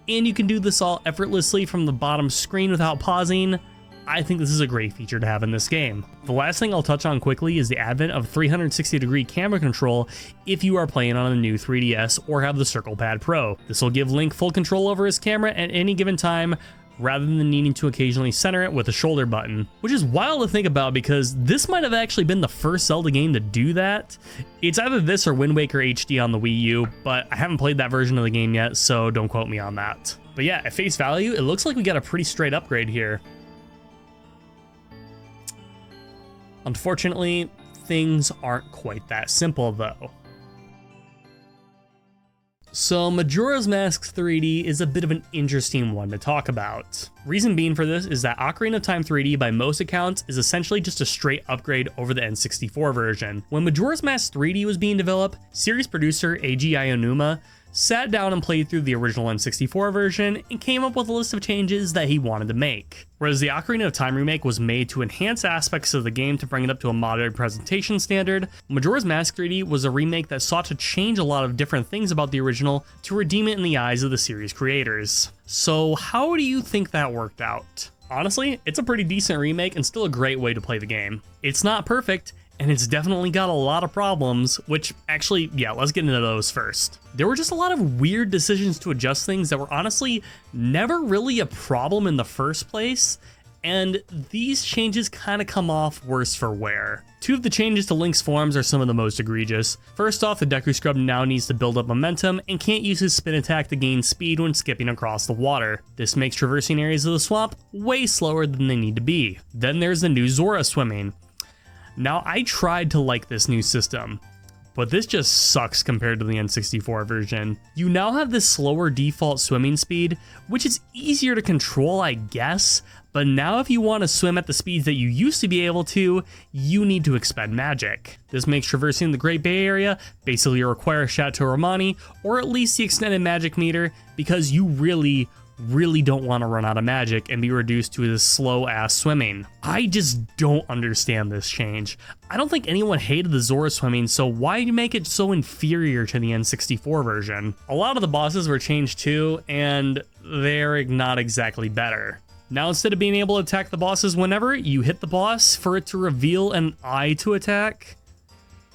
and you can do this all effortlessly from the bottom screen without pausing, I think this is a great feature to have in this game. The last thing I'll touch on quickly is the advent of 360-degree camera control if you are playing on a new 3DS or have the Circle Pad Pro. This will give Link full control over his camera at any given time, rather than needing to occasionally center it with a shoulder button, which is wild to think about because this might have actually been the first Zelda game to do that. It's either this or Wind Waker HD on the Wii U, but I haven't played that version of the game yet, so don't quote me on that. But yeah, at face value, it looks like we got a pretty straight upgrade here. Unfortunately, things aren't quite that simple though. So Majora's Mask 3D is a bit of an interesting one to talk about. Reason being for this is that Ocarina of Time 3D by most accounts is essentially just a straight upgrade over the N64 version. When Majora's Mask 3D was being developed, series producer Eiji Aonuma sat down and played through the original N64 version and came up with a list of changes that he wanted to make. Whereas the Ocarina of Time remake was made to enhance aspects of the game to bring it up to a modern presentation standard, Majora's Mask 3D was a remake that sought to change a lot of different things about the original to redeem it in the eyes of the series creators. So how do you think that worked out? Honestly, it's a pretty decent remake and still a great way to play the game. It's not perfect, and it's definitely got a lot of problems, which actually, yeah, let's get into those first. There were just a lot of weird decisions to adjust things that were honestly never really a problem in the first place, and these changes kind of come off worse for wear. Two of the changes to Link's forms are some of the most egregious. First off, the Deku Scrub now needs to build up momentum and can't use his spin attack to gain speed when skipping across the water. This makes traversing areas of the swamp way slower than they need to be. Then there's the new Zora swimming. Now, I tried to like this new system, but this just sucks compared to the N64 version. You now have this slower default swimming speed, which is easier to control, I guess, but now if you want to swim at the speeds that you used to be able to, you need to expend magic. This makes traversing the Great Bay Area basically require Chateau Romani, or at least the extended magic meter, because you really don't want to run out of magic and be reduced to this slow ass swimming. I just don't understand this change. I don't think anyone hated the Zora swimming, so why make it so inferior to the N64 version? A lot of the bosses were changed too, and they're not exactly better. Now instead of being able to attack the bosses whenever you hit the boss for it to reveal an eye to attack,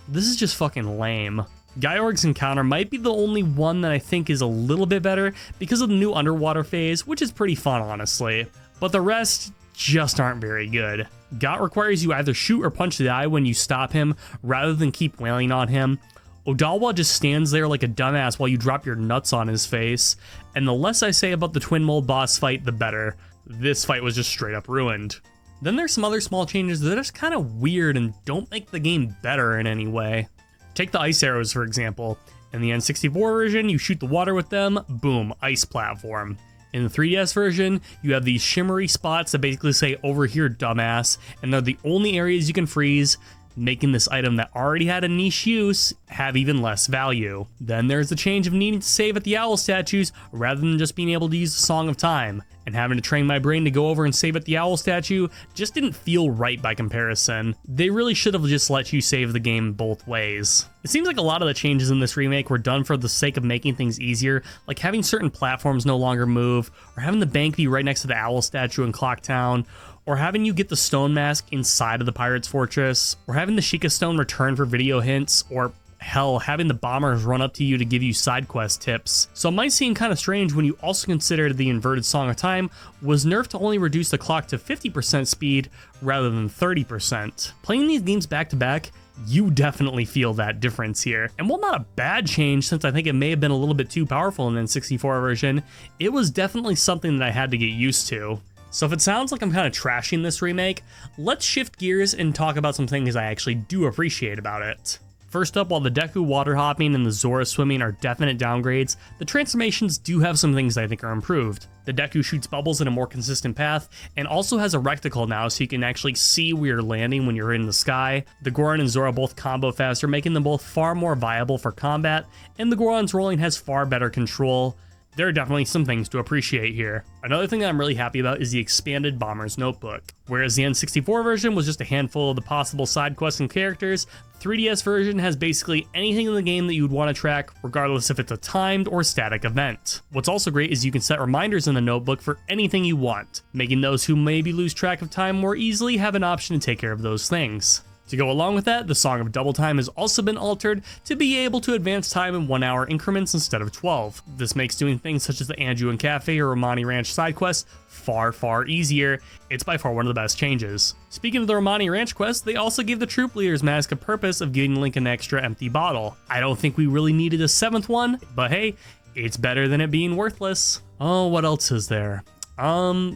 this is just fucking lame. Gyorg's encounter might be the only one that I think is a little bit better because of the new underwater phase, which is pretty fun honestly, but the rest just aren't very good. Got requires you either shoot or punch the eye when you stop him rather than keep wailing on him. Odawa just stands there like a dumbass while you drop your nuts on his face, and the less I say about the Twin Mold boss fight, the better. This fight was just straight up ruined. Then there's some other small changes that are just kind of weird and don't make the game better in any way. Take the ice arrows for example. In the N64 version, you shoot the water with them, boom, ice platform. In the 3DS version, you have these shimmery spots that basically say over here dumbass, and they're the only areas you can freeze, making this item that already had a niche use have even less value. Then there's the change of needing to save at the owl statues rather than just being able to use the Song of Time, and having to train my brain to go over and save at the owl statue just didn't feel right by comparison. They really should have just let you save the game both ways. It seems like a lot of the changes in this remake were done for the sake of making things easier, like having certain platforms no longer move, or having the bank be right next to the owl statue in Clock Town, or having you get the stone mask inside of the pirate's fortress, or having the Sheikah stone return for video hints, or hell, having the bombers run up to you to give you side quest tips. So it might seem kind of strange when you also consider the inverted Song of Time was nerfed to only reduce the clock to 50% speed rather than 30%. Playing these games back to back, you definitely feel that difference here. And while not a bad change, since I think it may have been a little bit too powerful in the N64 version, it was definitely something that I had to get used to. So if it sounds like I'm kind of trashing this remake, let's shift gears and talk about some things I actually do appreciate about it. First up, while the Deku water hopping and the Zora swimming are definite downgrades, the transformations do have some things that I think are improved. The Deku shoots bubbles in a more consistent path, and also has a reticle now so you can actually see where you're landing when you're in the sky. The Goron and Zora both combo faster, making them both far more viable for combat, and the Goron's rolling has far better control. There are definitely some things to appreciate here. Another thing that I'm really happy about is the expanded Bomber's Notebook. Whereas the N64 version was just a handful of the possible side quests and characters, the 3DS version has basically anything in the game that you would want to track, regardless if it's a timed or static event. What's also great is you can set reminders in the notebook for anything you want, making those who maybe lose track of time more easily have an option to take care of those things. To go along with that, the Song of Double Time has also been altered to be able to advance time in 1 hour increments instead of 12. This makes doing things such as the Anju Cafe or Romani Ranch side quests far easier. It's by far one of the best changes. Speaking of the Romani Ranch quest, they also gave the troop leader's mask a purpose of giving Link an extra empty bottle. I don't think we really needed a 7th one, but hey, it's better than it being worthless. Oh, what else is there?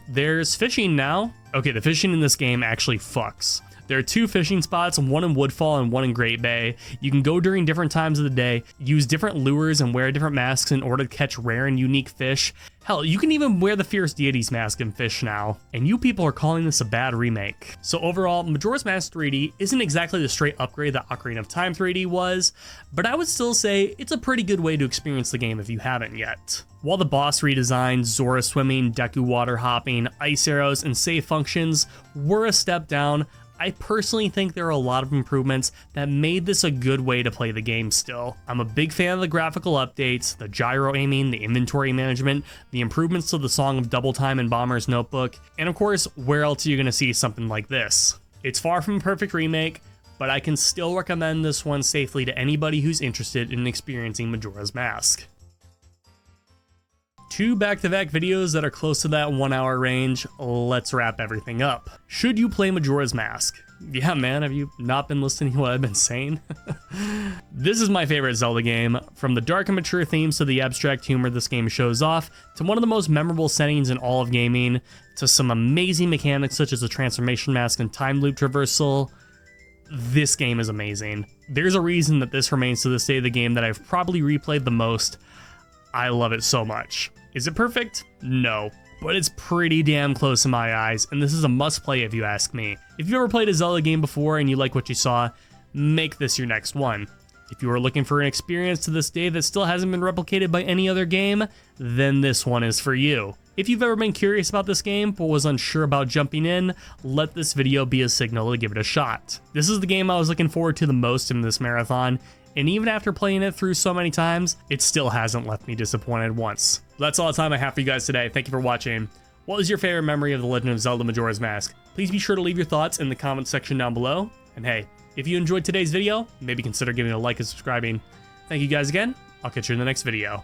There's fishing now. Okay, the fishing in this game actually fucks. There are 2 fishing spots, one in Woodfall and one in Great Bay. You can go during different times of the day, use different lures and wear different masks in order to catch rare and unique fish. Hell, you can even wear the Fierce Deities mask and fish now. And you people are calling this a bad remake. So overall, Majora's Mask 3D isn't exactly the straight upgrade that Ocarina of Time 3D was, but I would still say it's a pretty good way to experience the game if you haven't yet. While the boss redesigns, Zora swimming, Deku water hopping, ice arrows, and save functions were a step down, I personally think there are a lot of improvements that made this a good way to play the game still. I'm a big fan of the graphical updates, the gyro aiming, the inventory management, the improvements to the Song of Double Time and Bomber's Notebook, and of course, where else are you going to see something like this? It's far from a perfect remake, but I can still recommend this one safely to anybody who's interested in experiencing Majora's Mask. 2 back-to-back videos that are close to that 1 hour range. Let's wrap everything up. Should you play Majora's Mask? Yeah, man, have you not been listening to what I've been saying? This is my favorite Zelda game. From the dark and mature themes to the abstract humor this game shows off, to one of the most memorable settings in all of gaming, to some amazing mechanics such as the transformation mask and time loop traversal. This game is amazing. There's a reason that this remains to this day the game that I've probably replayed the most. I love it so much. Is it perfect? No, but it's pretty damn close in my eyes, and this is a must-play if you ask me. If you've ever played a Zelda game before and you like what you saw, make this your next one. If you are looking for an experience to this day that still hasn't been replicated by any other game, then this one is for you. If you've ever been curious about this game but was unsure about jumping in, let this video be a signal to give it a shot. This is the game I was looking forward to the most in this marathon, and even after playing it through so many times, it still hasn't left me disappointed once. That's all the time I have for you guys today. Thank you for watching. What was your favorite memory of The Legend of Zelda Majora's Mask? Please be sure to leave your thoughts in the comment section down below. And hey, if you enjoyed today's video, maybe consider giving it a like and subscribing. Thank you guys again. I'll catch you in the next video.